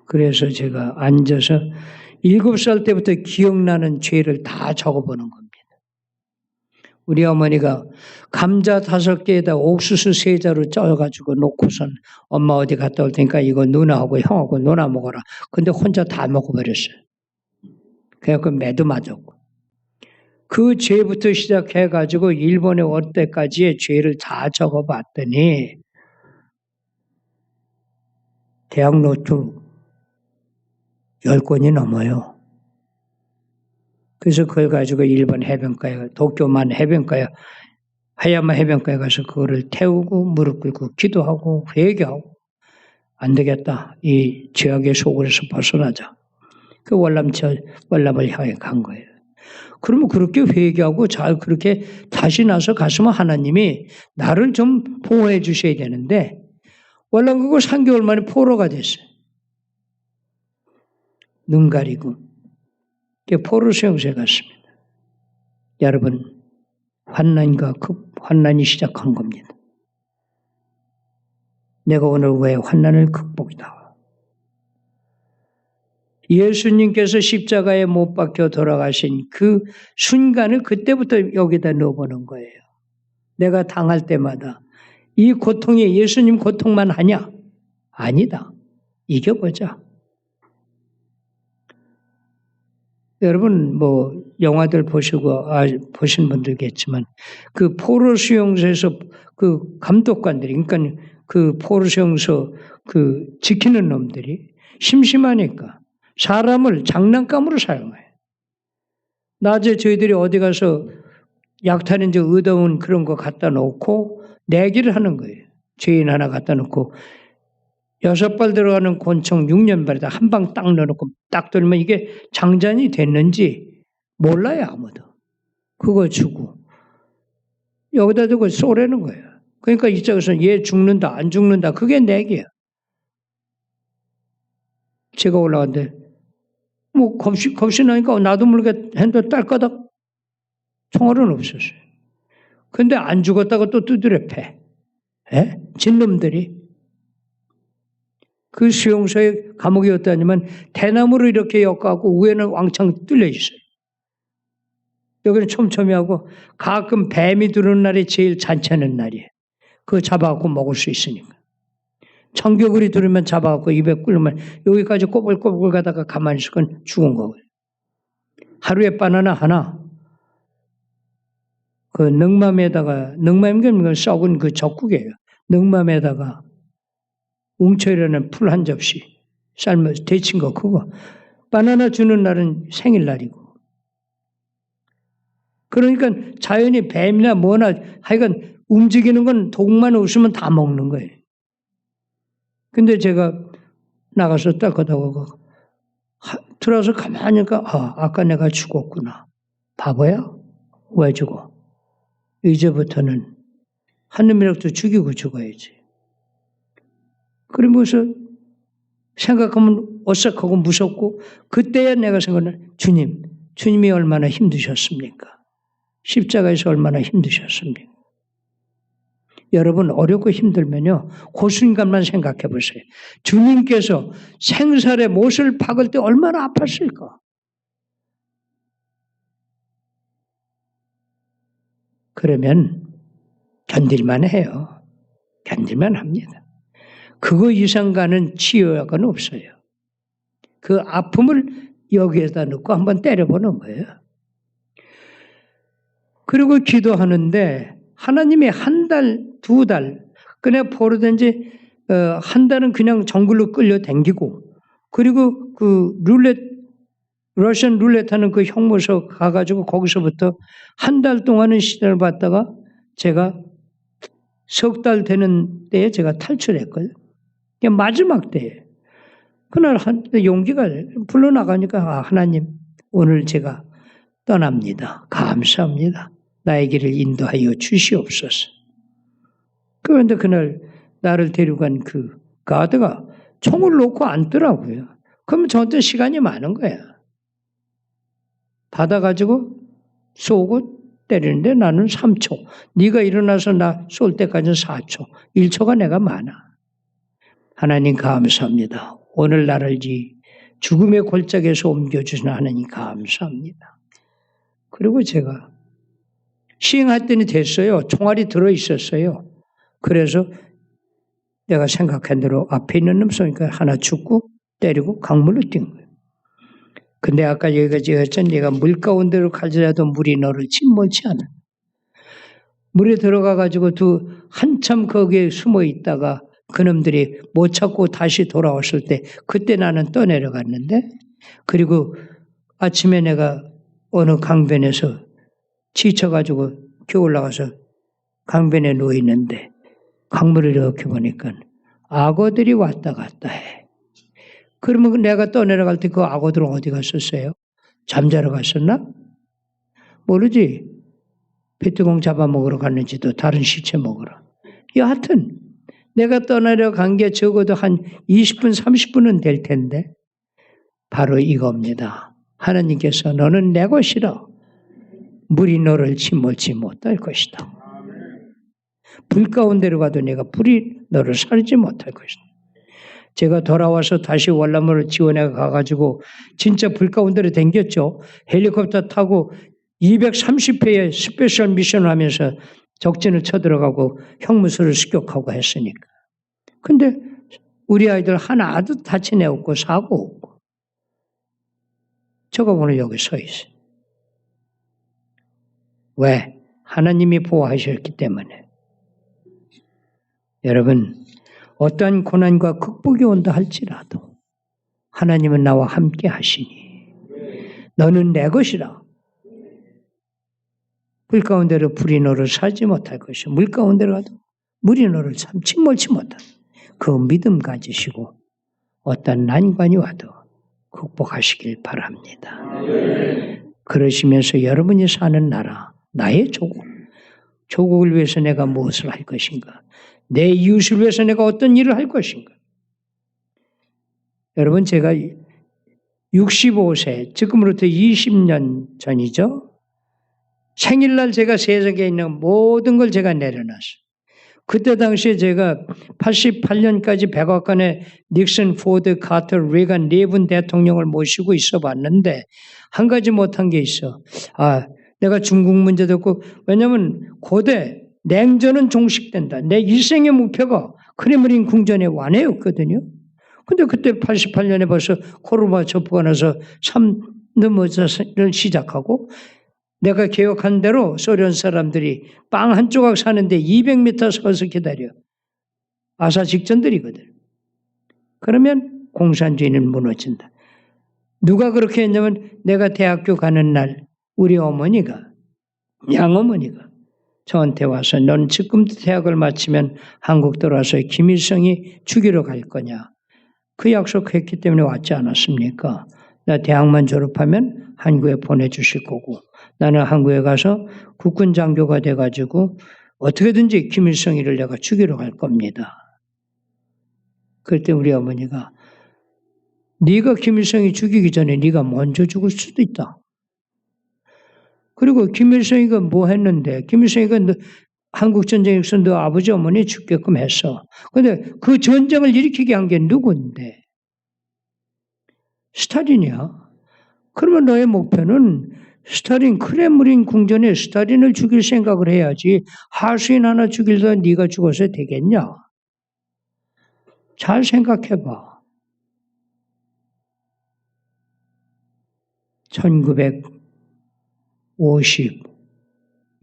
그래서 제가 앉아서 7살 때부터 기억나는 죄를 다 적어보는 겁니다. 우리 어머니가 감자 5개에다 옥수수 3자루 쪄가지고 놓고선 엄마 어디 갔다 올 테니까 이거 누나하고 형하고 누나 먹어라. 근데 혼자 다 먹어버렸어요. 그래서 매도 맞았고. 그 죄부터 시작해가지고 일본에 올 때까지의 죄를 다 적어봤더니 대학 노트 10권이 넘어요. 그래서 그걸 가지고 일본 해변가에 도쿄만 해변가에 하야마 해변가에 가서 그거를 태우고 무릎 꿇고 기도하고 회개하고 안 되겠다. 이 죄악의 속으로서 벗어나자. 그 월남을 향해 간 거예요. 그러면 그렇게 회개하고 잘 그렇게 다시 나서 갔으면 하나님이 나를 좀 보호해 주셔야 되는데 월남 그거 3개월 만에 포로가 됐어요. 눈 가리고. 포로 수용소에 갔습니다. 여러분 환난과 환난이 시작한 겁니다. 내가 오늘 왜 환난을 극복이다. 예수님께서 십자가에 못 박혀 돌아가신 그 순간을 그때부터 여기다 넣어보는 거예요. 내가 당할 때마다 이 고통이 예수님 고통만 하냐? 아니다. 이겨보자. 여러분 영화들 보시고 보신 분들겠지만 그 포로 수용소에서 그 감독관들이 그러니까 그 포로 수용소 그 지키는 놈들이 심심하니까 사람을 장난감으로 사용해요. 낮에 저희들이 어디 가서 약탈인지 의도운 그런 거 갖다 놓고 내기를 하는 거예요. 죄인 하나 갖다 놓고 6발 들어가는 곤충 6년발에다 한 방 딱 넣어놓고 딱 돌면 이게 장전이 됐는지 몰라요 아무도. 그거 주고 여기다 두고 쏘라는 거예요. 그러니까 이쪽에서 얘 죽는다 안 죽는다 그게 내기야. 제가 올라갔는데 겁이 나니까 나도 모르게 핸들 딸까닥 총알은 없었어요. 근데 안 죽었다고 또 두드려 패. 진놈들이. 그 수용소에 감옥이 어떠냐면 대나무로 이렇게 엮어갖고 위에는 왕창 뚫려 있어요. 여기는 촘촘히하고 가끔 뱀이 들어오는 날이 제일 잔치하는 날이에요. 그거 잡아갖고 먹을 수 있으니까. 청개구리 들으면 잡아갖고 입에 꿀면 여기까지 꼬불꼬불 가다가 가만히 있으면 죽은 거고요. 하루에 바나나 하나 그 능맘인 게 썩은 그 젖국이에요. 능맘에다가 웅초이라는 풀 한 접시 삶아서 데친 거 그거 바나나 주는 날은 생일날이고 그러니까 자연히 뱀이나 뭐나 하여간 움직이는 건 독만 없으면 다 먹는 거예요. 근데 제가 나가서 딱 하다가 들어서 가만히 하니까 아까 내가 죽었구나. 바보야? 왜 죽어? 이제부터는 한 놈이라도 죽이고 죽어야지. 그러면서 생각하면 어색하고 무섭고 그때야 내가 생각하는 주님이 얼마나 힘드셨습니까? 십자가에서 얼마나 힘드셨습니까? 여러분 어렵고 힘들면요. 그 순간만 생각해 보세요. 주님께서 생살에 못을 박을 때 얼마나 아팠을까? 그러면 견딜만 해요. 견딜만 합니다. 그거 이상 가는 치유약은 없어요. 그 아픔을 여기에다 넣고 한번 때려보는 거예요. 그리고 기도하는데 하나님이 한 달, 두 달, 그냥 버릇된지 한 달은 그냥 정글로 끌려 댕기고 그리고 그 러시안 룰렛 하는 그 형무소 가가지고 거기서부터 한 달 동안은 시대를 받다가 제가 석 달 되는 때에 제가 탈출했거든요. 마지막 때에. 그날 용기가 불러나가니까 하나님 오늘 제가 떠납니다. 감사합니다. 나의 길을 인도하여 주시옵소서. 그런데 그날 나를 데려간 그 가드가 총을 놓고 앉더라고요. 그러면 저한테 시간이 많은 거야. 받아가지고 쏘고 때리는데 나는 3초. 네가 일어나서 나 쏠 때까지는 4초. 1초가 내가 많아. 하나님 감사합니다. 오늘 나를 이 죽음의 골짜기에서 옮겨주신 하나님 감사합니다. 그리고 제가 시행할 때는 됐어요. 총알이 들어있었어요. 그래서 내가 생각한 대로 앞에 있는 놈 쏘니까 하나 죽고 때리고 강물로 뛴 거예요. 근데 아까 여기까지 했잖아. 내가 물 가운데로 갈지라도 물이 너를 침몰치 않아. 물에 들어가가지고 한참 거기에 숨어 있다가 그놈들이 못 찾고 다시 돌아왔을 때 그때 나는 떠내려갔는데 그리고 아침에 내가 어느 강변에서 지쳐가지고 겨 올라가서 강변에 누워있는데 강물을 이렇게 보니까 악어들이 왔다 갔다 해. 그러면 내가 떠내려갈 때 그 악어들은 어디 갔었어요? 잠자러 갔었나? 모르지. 베트공 잡아먹으러 갔는지도 다른 시체 먹으러. 여하튼 내가 떠내려간 게 적어도 한 20분 30분은 될 텐데 바로 이겁니다. 하나님께서 너는 내 것이라 물이 너를 침몰치 못할 것이다. 불 가운데로 가도 내가 불이 너를 사르지 못할 것이다. 제가 돌아와서 다시 월남을 지원해 가가지고 진짜 불 가운데로 댕겼죠. 헬리콥터 타고 230회의 스페셜 미션을 하면서 적진을 쳐들어가고 형무소를 습격하고 했으니까. 근데 우리 아이들 하나도 다친 애 없고 사고 없고. 저가 오늘 여기 서 있어요. 왜? 하나님이 보호하셨기 때문에. 여러분, 어떠한 고난과 극복이 온다 할지라도 하나님은 나와 함께 하시니 너는 내 것이라. 불 가운데로 불이 너를 살지 못할 것이요 물 가운데로 가도 물이 너를 참 침몰치 못할 그 믿음 가지시고 어떤 난관이 와도 극복하시길 바랍니다. 그러시면서 여러분이 사는 나라, 나의 조국을 위해서 내가 무엇을 할 것인가? 내 이웃을 위해서 내가 어떤 일을 할 것인가? 여러분 제가 65세, 지금으로부터 20년 전이죠. 생일날 제가 세상에 있는 모든 걸 제가 내려놨어요. 그때 당시에 제가 88년까지 백악관에 닉슨, 포드, 카터, 레간 네 분 대통령을 모시고 있어 봤는데 한 가지 못한 게 있어. 내가 중국 문제도 없고 왜냐하면 고대 냉전은 종식된다. 내 일생의 목표가 크레므린 궁전의 완해였거든요. 근데 그때 88년에 벌써 고르바초프가 나서 3넘어서를 시작하고 내가 개혁한 대로 소련 사람들이 빵 한 조각 사는데 200m 서서 기다려. 아사 직전들이거든. 그러면 공산주의는 무너진다. 누가 그렇게 했냐면 내가 대학교 가는 날 우리 어머니가 양어머니가 저한테 와서 넌 지금도 대학을 마치면 한국 들어와서 김일성이 죽이러 갈 거냐. 그 약속했기 때문에 왔지 않았습니까? 나 대학만 졸업하면 한국에 보내주실 거고 나는 한국에 가서 국군 장교가 돼가지고 어떻게든지 김일성이를 내가 죽이러 갈 겁니다. 그때 우리 어머니가 네가 김일성이 죽이기 전에 네가 먼저 죽을 수도 있다. 그리고 김일성이가 뭐 했는데 김일성이가 한국전쟁에서 너 아버지 어머니 죽게끔 했어. 그런데 그 전쟁을 일으키게 한 게 누군데? 스탈린이야. 그러면 너의 목표는 스탈린 크렘린 궁전에 스탈린을 죽일 생각을 해야지 하수인 하나 죽이려다 네가 죽어서 되겠냐? 잘 생각해봐.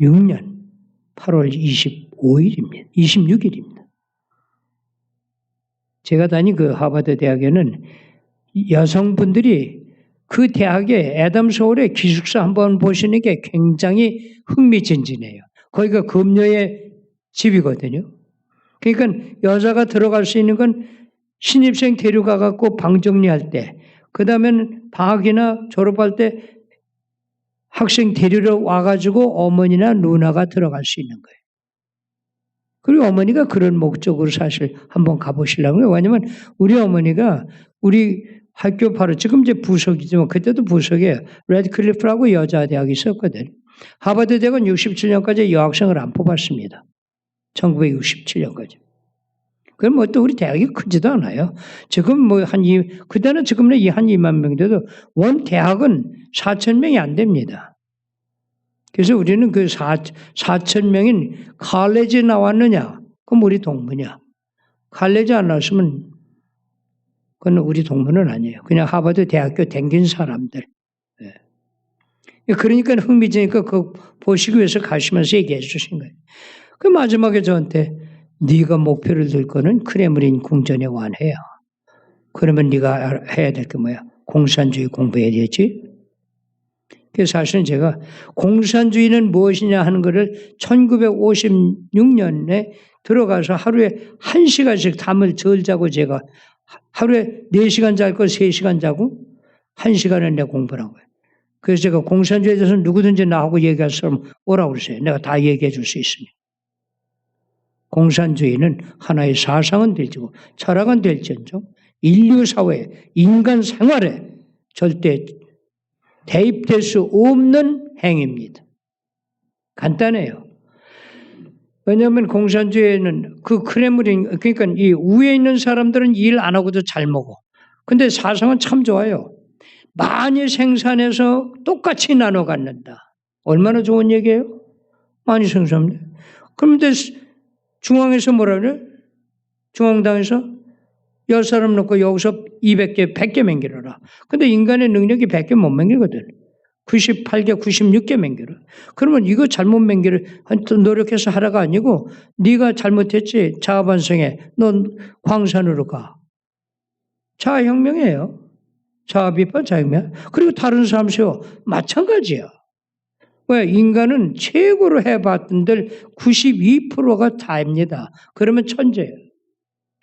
1956년 8월 25일입니다. 26일입니다. 제가 다닌 그 하버드 대학에는 여성분들이 그 대학의 애덤스 홀의 기숙사 한번 보시는 게 굉장히 흥미진진해요. 거기가 금녀의 집이거든요. 그러니까 여자가 들어갈 수 있는 건 신입생 데려가 갖고 방 정리할 때, 그 다음엔 방학이나 졸업할 때 학생 데리러 와가지고 어머니나 누나가 들어갈 수 있는 거예요. 그리고 어머니가 그런 목적으로 사실 한번 가보시려고 해요. 왜냐면 우리 어머니가 우리 학교 바로 지금 이제 부석이지만 그때도 부석에 레드클리프라고 여자 대학이 있었거든. 하버드 대학은 67년까지 여학생을 안 뽑았습니다. 1967년까지. 그럼 뭐 또 우리 대학이 크지도 않아요. 지금 뭐 그때는 지금은 한 2만 명인데도 원 대학은 4천 명이 안 됩니다. 그래서 우리는 그 4천 명인 칼레지 나왔느냐? 그럼 우리 동문이야. 칼레지 안 나왔으면 그건 우리 동문은 아니에요. 그냥 하버드 대학교 댕긴 사람들. 네. 그러니까 흥미지니까 그거 보시기 위해서 가시면서 얘기해 주신 거예요. 그 마지막에 저한테 네가 목표를 들 거는 크렘린 궁전에 완해야. 그러면 네가 해야 될 게 뭐야? 공산주의 공부해야 되지. 그래서 사실은 제가 공산주의는 무엇이냐 하는 것을 1956년에 들어가서 하루에 1시간씩 잠을 덜 자고 제가 하루에 4시간 잘 거 3시간 자고 1시간을 내가 공부를 한 거예요. 그래서 제가 공산주의에 대해서 누구든지 나하고 얘기할 사람 오라고 그러세요. 내가 다 얘기해 줄 수 있으니. 공산주의는 하나의 사상은 될지고 철학은 될지언정 인류 사회, 인간 생활에 절대 대입될 수 없는 행위입니다. 간단해요. 왜냐하면 공산주의는 그 크렘린, 그러니까 이 위에 있는 사람들은 일 안 하고도 잘 먹어. 근데 사상은 참 좋아요. 많이 생산해서 똑같이 나눠 갖는다. 얼마나 좋은 얘기예요? 많이 생산합니다. 그런데 중앙에서 뭐라 그래? 중앙당에서 10사람 놓고 여기서 200개, 100개 맹기려라. 근데 인간의 능력이 100개 못 맹기거든. 98개, 96개 맹기를. 그러면 이거 잘못 맹기를 노력해서 하라가 아니고 네가 잘못했지. 자아반성해. 넌 광산으로 가. 자아혁명이에요. 자아비판 자아혁명. 그리고 다른 사람 세워. 마찬가지야. 왜? 인간은 최고로 해봤던들 92%가 다입니다. 그러면 천재예요.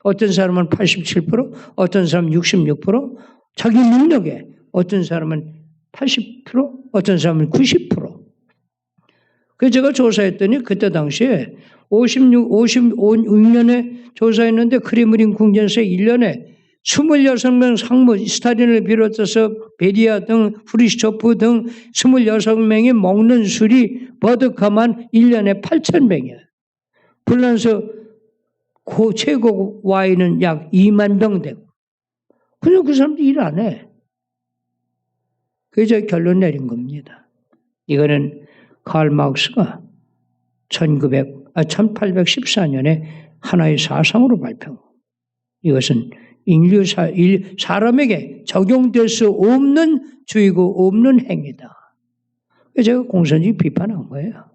어떤 사람은 87%, 어떤 사람은 66%, 자기 능력에 어떤 사람은 80%, 어떤 사람은 90%. 그래서 제가 조사했더니 그때 당시에 56년에 조사했는데 크렘린 궁전에서 1년에 26명 상무, 스탈린을 비롯해서 베리아 등 후리쇼프 등 26명이 먹는 술이 버드카만 1년에 8,000병이에요. 불란서 최고 와인은 약 2만 병 되고. 그냥 그 사람도 일 안 해. 그래서 결론 내린 겁니다. 이거는 칼 마르크스가 1814년에 하나의 사상으로 발표하고 이것은 사람에게 적용될 수 없는 주의고 없는 행위다. 그래서 제가 공산주의 비판한 거예요.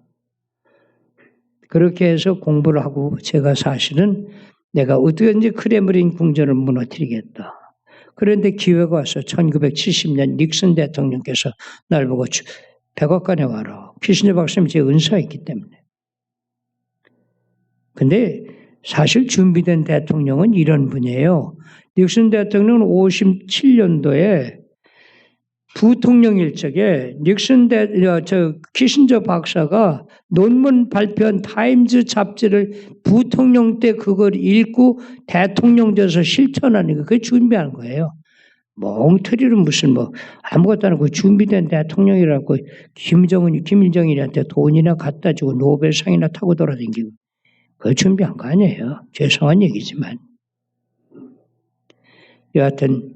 그렇게 해서 공부를 하고 제가 사실은 내가 어떻게든지 크레므린 궁전을 무너뜨리겠다. 그런데 기회가 와서 1970년 닉슨 대통령께서 날 보고 백악관에 와라. 키신저 박사님이 제 은사였기 때문에. 근데 사실 준비된 대통령은 이런 분이에요. 닉슨 대통령은 57년도에 부통령일 적에 키신저 박사가 논문 발표한 타임즈 잡지를 부통령 때 그걸 읽고 대통령 돼서 실천하는 거, 그게 준비한 거예요. 멍터리로 무슨 아무것도 안 하고 준비된 대통령이라고 김일정이한테 돈이나 갖다 주고 노벨상이나 타고 돌아다니고 그거 준비한 거 아니에요. 죄송한 얘기지만. 여하튼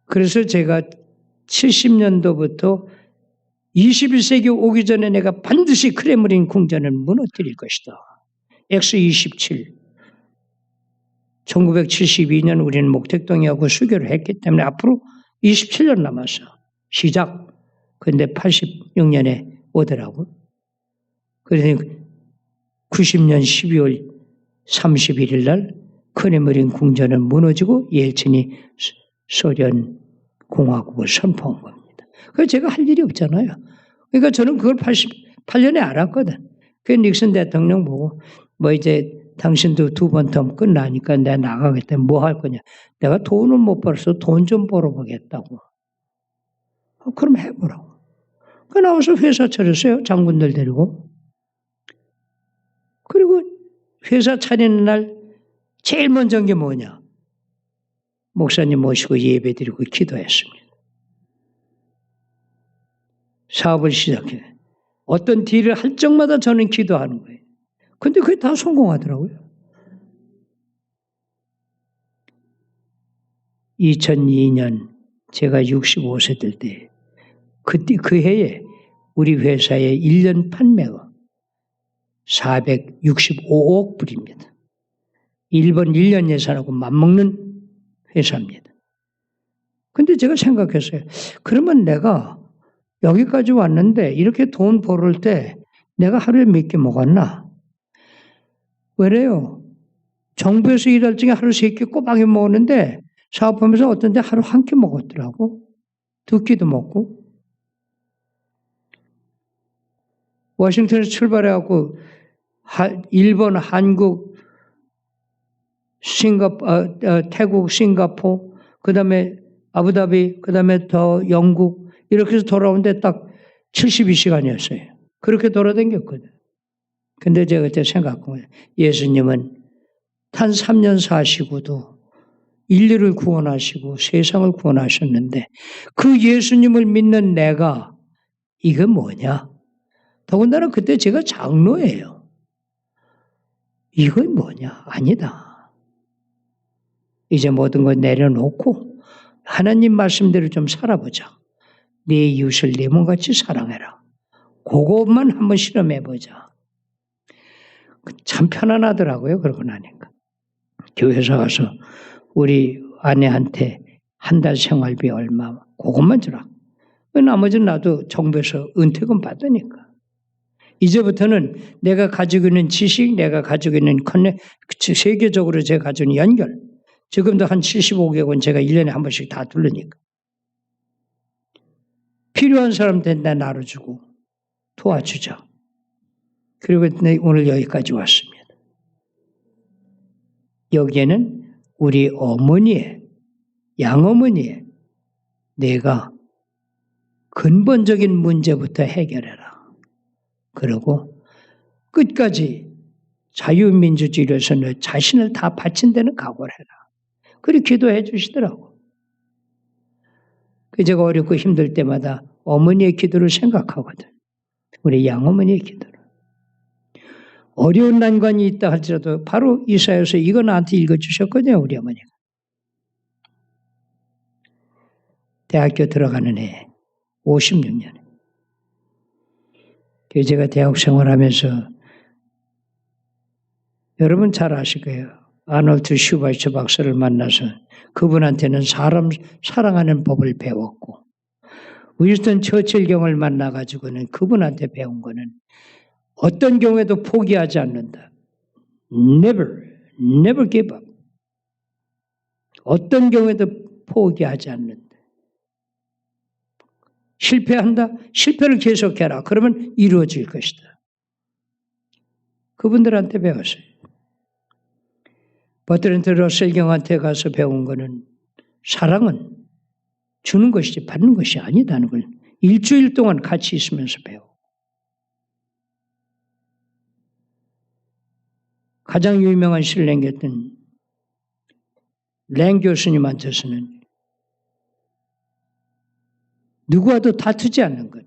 그래서 제가 70년도부터 21세기 오기 전에 내가 반드시 크레므린 궁전을 무너뜨릴 것이다. X27. 1972년 우리는 목택동이하고 수교를 했기 때문에 앞으로 27년 남았어. 시작. 근데 86년에 오더라고. 그래서 90년 12월 31일 날 크레므린 궁전은 무너지고 옐친이 소련 공화국을 선포한 겁니다. 그래서 제가 할 일이 없잖아요. 그러니까 저는 그걸 88년에 알았거든. 그 닉슨 대통령 보고 이제 당신도 2번 텀 끝나니까 내가 나가겠다. 뭐 할 거냐. 내가 돈을 못 벌어서 돈 좀 벌어보겠다고. 그럼 해보라고. 그 나와서 회사 차렸어요. 장군들 데리고. 그리고 회사 차리는 날 제일 먼저 한 게 뭐냐. 목사님 모시고 예배드리고 기도했습니다. 사업을 시작해. 어떤 딜을 할 적마다 저는 기도하는 거예요. 근데 그게 다 성공하더라고요. 2002년 제가 65세 될 때 그때 그 해에 우리 회사의 1년 판매가 465억 불입니다. 일본 1년 예산하고 맞먹는 회사입니다. 근데 제가 생각했어요. 그러면 내가 여기까지 왔는데 이렇게 돈 벌을 때 내가 하루에 몇 개 먹었나? 왜래요? 정부에서 일할 적에 하루 3끼 꼬박이 먹었는데 사업하면서 어떤 데 하루 1끼 먹었더라고. 2끼도 먹고. 워싱턴에서 출발해갖고 일본, 한국, 태국, 싱가포르, 그 다음에 아부다비, 그 다음에 더 영국, 이렇게 해서 돌아오는데 딱 72시간이었어요. 그렇게 돌아다녔거든. 근데 제가 그때 생각한 거예요. 예수님은 단 3년 사시고도 인류를 구원하시고 세상을 구원하셨는데 그 예수님을 믿는 내가 이게 뭐냐? 더군다나 그때 제가 장로예요. 이건 뭐냐? 아니다. 이제 모든 걸 내려놓고 하나님 말씀대로 좀 살아보자. 네 이웃을 네 몸같이 사랑해라. 그것만 한번 실험해보자. 참 편안하더라고요. 그러고 나니까. 교회에서 가서 우리 아내한테 한 달 생활비 얼마 그것만 주라. 나머지는 나도 정부에서 은퇴금 받으니까. 이제부터는 내가 가지고 있는 지식, 내가 가지고 있는 세계적으로 제가 가지고 있는 연결. 지금도 한 75개 원 제가 1년에 한 번씩 다 둘르니까. 필요한 사람한테 나눠주고 도와주자. 그리고 오늘 여기까지 왔습니다. 여기에는 우리 어머니의, 양어머니의 내가 근본적인 문제부터 해결해라. 그리고 끝까지 자유민주주의로서 너 자신을 다 바친 데는 각오를 해라. 그렇게 기도해 주시더라고. 제가 어렵고 힘들 때마다 어머니의 기도를 생각하거든. 우리 양어머니의 기도를. 어려운 난관이 있다 할지라도 바로 이사야서 이거 나한테 읽어주셨거든요. 우리 어머니가. 대학교 들어가는 해 56년에. 제가 대학 생활하면서 여러분 잘 아실 거예요. 아놀드 슈바이처 박사를 만나서 그분한테는 사람 사랑하는 법을 배웠고 윈스턴 처칠경을 만나가지고는 그분한테 배운 거는 어떤 경우에도 포기하지 않는다. never give up. 어떤 경우에도 포기하지 않는다. 실패한다? 실패를 계속해라. 그러면 이루어질 것이다. 그분들한테 배웠어요. 버트랜드 러셀 경한테 가서 배운 거는 사랑은 주는 것이지 받는 것이 아니다는 걸 일주일 동안 같이 있으면서 배워. 가장 유명한 신뢰했던 랭 교수님한테서는 누구와도 다투지 않는 것,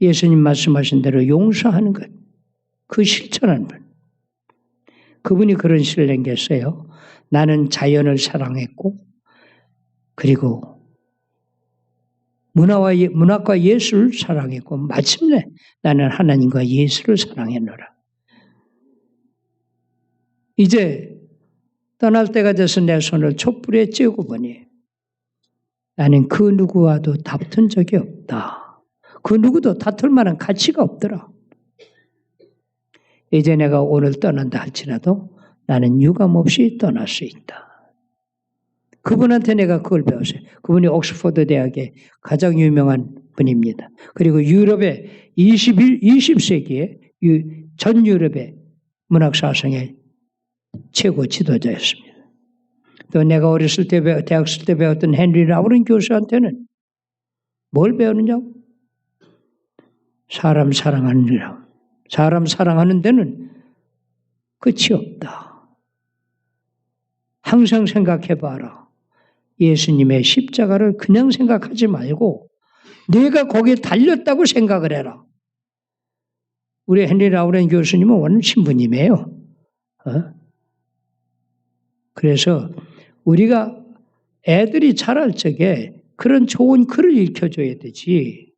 예수님 말씀하신 대로 용서하는 것, 그 실천하는 것. 그분이 그런 시를 남겼어요. 나는 자연을 사랑했고 그리고 문학과 예술을 사랑했고 마침내 나는 하나님과 예수를 사랑했노라. 이제 떠날 때가 돼서 내 손을 촛불에 쬐고 보니 나는 그 누구와도 다툰 적이 없다. 그 누구도 다툴 만한 가치가 없더라. 이제 내가 오늘 떠난다 할지라도 나는 유감없이 떠날 수 있다. 그분한테 내가 그걸 배웠어요. 그분이 옥스퍼드 대학의 가장 유명한 분입니다. 그리고 유럽의 20세기에 전 유럽의 문학 사상의 최고 지도자였습니다. 또 내가 어렸을 때 대학생 때 배웠던 헨리 라우렌 교수한테는 뭘 배우느냐고? 사람 사랑하는 일. 사람 사랑하는 데는 끝이 없다. 항상 생각해봐라. 예수님의 십자가를 그냥 생각하지 말고 내가 거기에 달렸다고 생각을 해라. 우리 헨리 라우렌 교수님은 원래 신부님이에요. 그래서 우리가 애들이 자랄 적에 그런 좋은 글을 읽혀줘야 되지.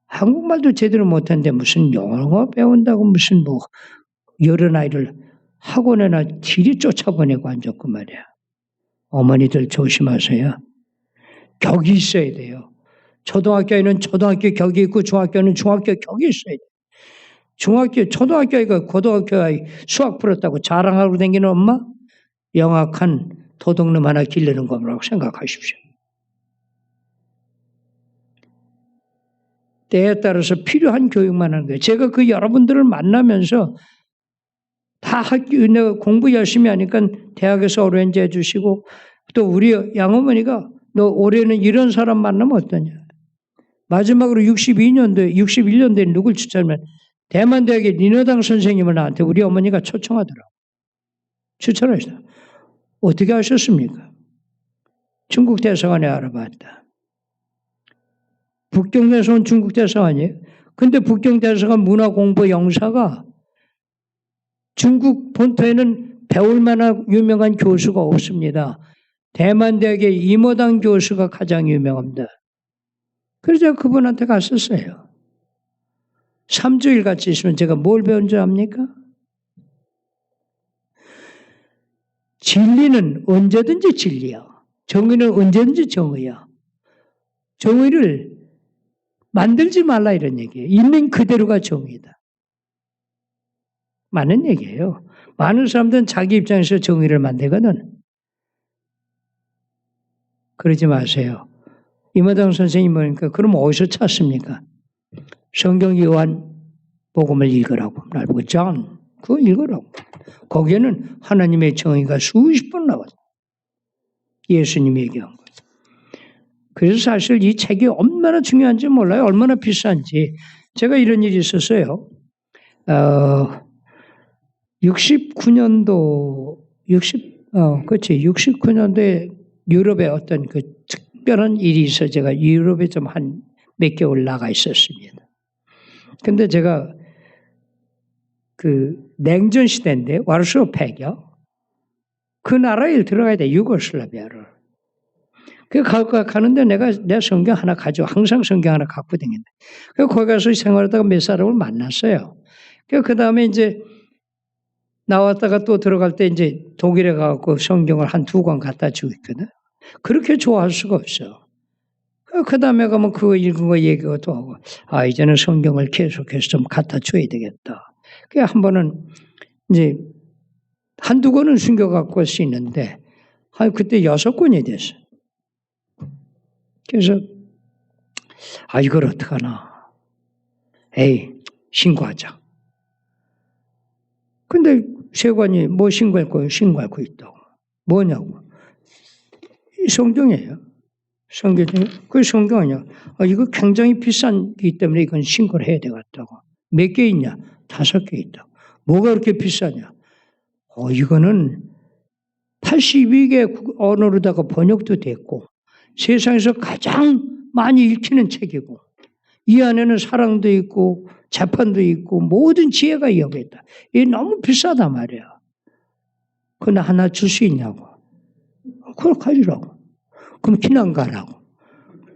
한국말도 제대로 못하는데 무슨 영어 배운다고 무슨 뭐 여러 아이를 학원에나 길이 쫓아보내고 앉았고 말이야. 어머니들 조심하세요. 격이 있어야 돼요. 초등학교에는 초등학교 격이 있고 중학교는 중학교 격이 있어야 돼요. 초등학교 아이가 고등학교 아이 수학 풀었다고 자랑하고 다니는 엄마? 영악한 도둑놈 하나 기르는 거라고 생각하십시오. 때에 따라서 필요한 교육만 하는 거예요. 제가 그 여러분들을 만나면서 다 내가 공부 열심히 하니까 대학에서 오렌지 해주시고 또 우리 양어머니가 너 올해는 이런 사람 만나면 어떠냐. 마지막으로 61년도에 누굴 추천하면 대만대학의 리너당 선생님을 나한테 우리 어머니가 초청하더라. 추천하시다. 어떻게 하셨습니까? 중국 대사관에 알아봤다. 북경에서 온 중국 대사관이에요. 근데 북경 대사관 문화공부 영사가 중국 본토에는 배울 만한 유명한 교수가 없습니다. 대만대학의 이모당 교수가 가장 유명합니다. 그래서 제가 그분한테 갔었어요. 3주일 같이 있으면 제가 뭘 배운 줄 압니까? 진리는 언제든지 진리야. 정의는 언제든지 정의야. 정의를 만들지 말라 이런 얘기예요. 있는 그대로가 정의다. 많은 얘기예요. 많은 사람들은 자기 입장에서 정의를 만들거든. 그러지 마세요. 이모당 선생님 보니까 그럼 어디서 찾습니까? 성경 요한 복음을 읽으라고. 날 보고 존 그거 읽으라고. 거기에는 하나님의 정의가 수십 번 나와요. 예수님이 얘기한 거예요. 그래서 사실 이 책이 얼마나 중요한지 몰라요. 얼마나 비싼지. 제가 이런 일이 있었어요. 69년도에 유럽에 어떤 그 특별한 일이 있어 제가 유럽에 좀 한 몇 개월 나가 있었습니다. 근데 제가 그 냉전 시대인데 와르시오 폐교 그 나라에 들어가야 돼. 유고슬라비아를. 그 가는데 내 성경 하나 가지고 항상 성경 하나 갖고 다녔는데 그 거기 가서 생활하다가 몇 사람을 만났어요. 그 다음에 이제 나왔다가 또 들어갈 때 이제 독일에 가고 성경을 한 2권 갖다 주고 있거든. 그렇게 좋아할 수가 없어. 그 다음에 가면 그거 읽은 거 얘기가 또 하고 이제는 성경을 계속해서 좀 갖다 줘야 되겠다. 그 한 번은 이제 한두 권은 숨겨갖고 쓰이는데, 그때 6권이 됐어요. 그래서, 이걸 어떡하나. 에이, 신고하자. 근데 세관이 뭐 신고할 거예요? 신고할 거 있다고. 뭐냐고. 성경이에요. 성경, 그 성경 아니야. 이거 굉장히 비싼 게 때문에 이건 신고를 해야 되겠다고. 몇 개 있냐? 5개 있다고. 뭐가 그렇게 비싸냐? 이거는 82개 언어로다가 번역도 됐고, 세상에서 가장 많이 읽히는 책이고, 이 안에는 사랑도 있고, 재판도 있고, 모든 지혜가 여기 있다. 이게 너무 비싸단 말이야. 그거 하나 줄 수 있냐고. 그걸 가지라고. 그럼 피난 가라고.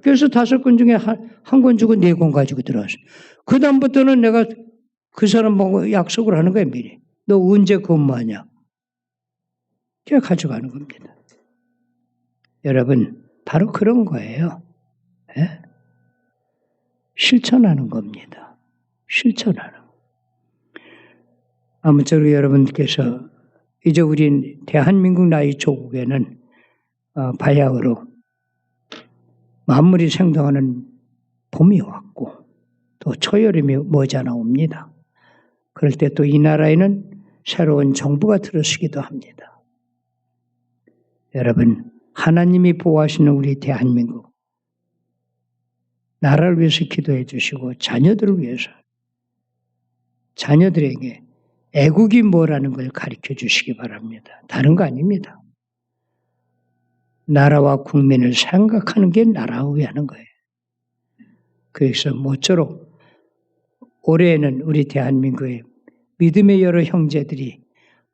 그래서 5권 중에 한 권 주고 4권 가지고 들어왔어. 그 다음부터는 내가 그 사람하고 약속을 하는 거야, 미리. 너 언제 근무하냐? 그냥 가져가는 겁니다. 여러분, 바로 그런 거예요. 예? 실천하는 겁니다. 실천하는. 아무쪼록 여러분께서 이제 우리 대한민국 나이 조국에는 바야흐로 만물이 생동하는 봄이 왔고 또 초여름이 머지않아 옵니다. 그럴 때 또 이 나라에는 새로운 정부가 들어서기도 합니다. 여러분, 하나님이 보호하시는 우리 대한민국 나라를 위해서 기도해 주시고 자녀들을 위해서 자녀들에게 애국이 뭐라는 걸 가르쳐 주시기 바랍니다. 다른 거 아닙니다. 나라와 국민을 생각하는 게 나라를 위하는 거예요. 그래서 모쪼록 올해에는 우리 대한민국의 믿음의 여러 형제들이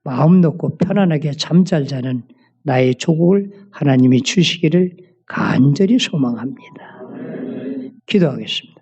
마음 놓고 편안하게 잠잘 자는 나의 조국을 하나님이 주시기를 간절히 소망합니다. 기도하겠습니다.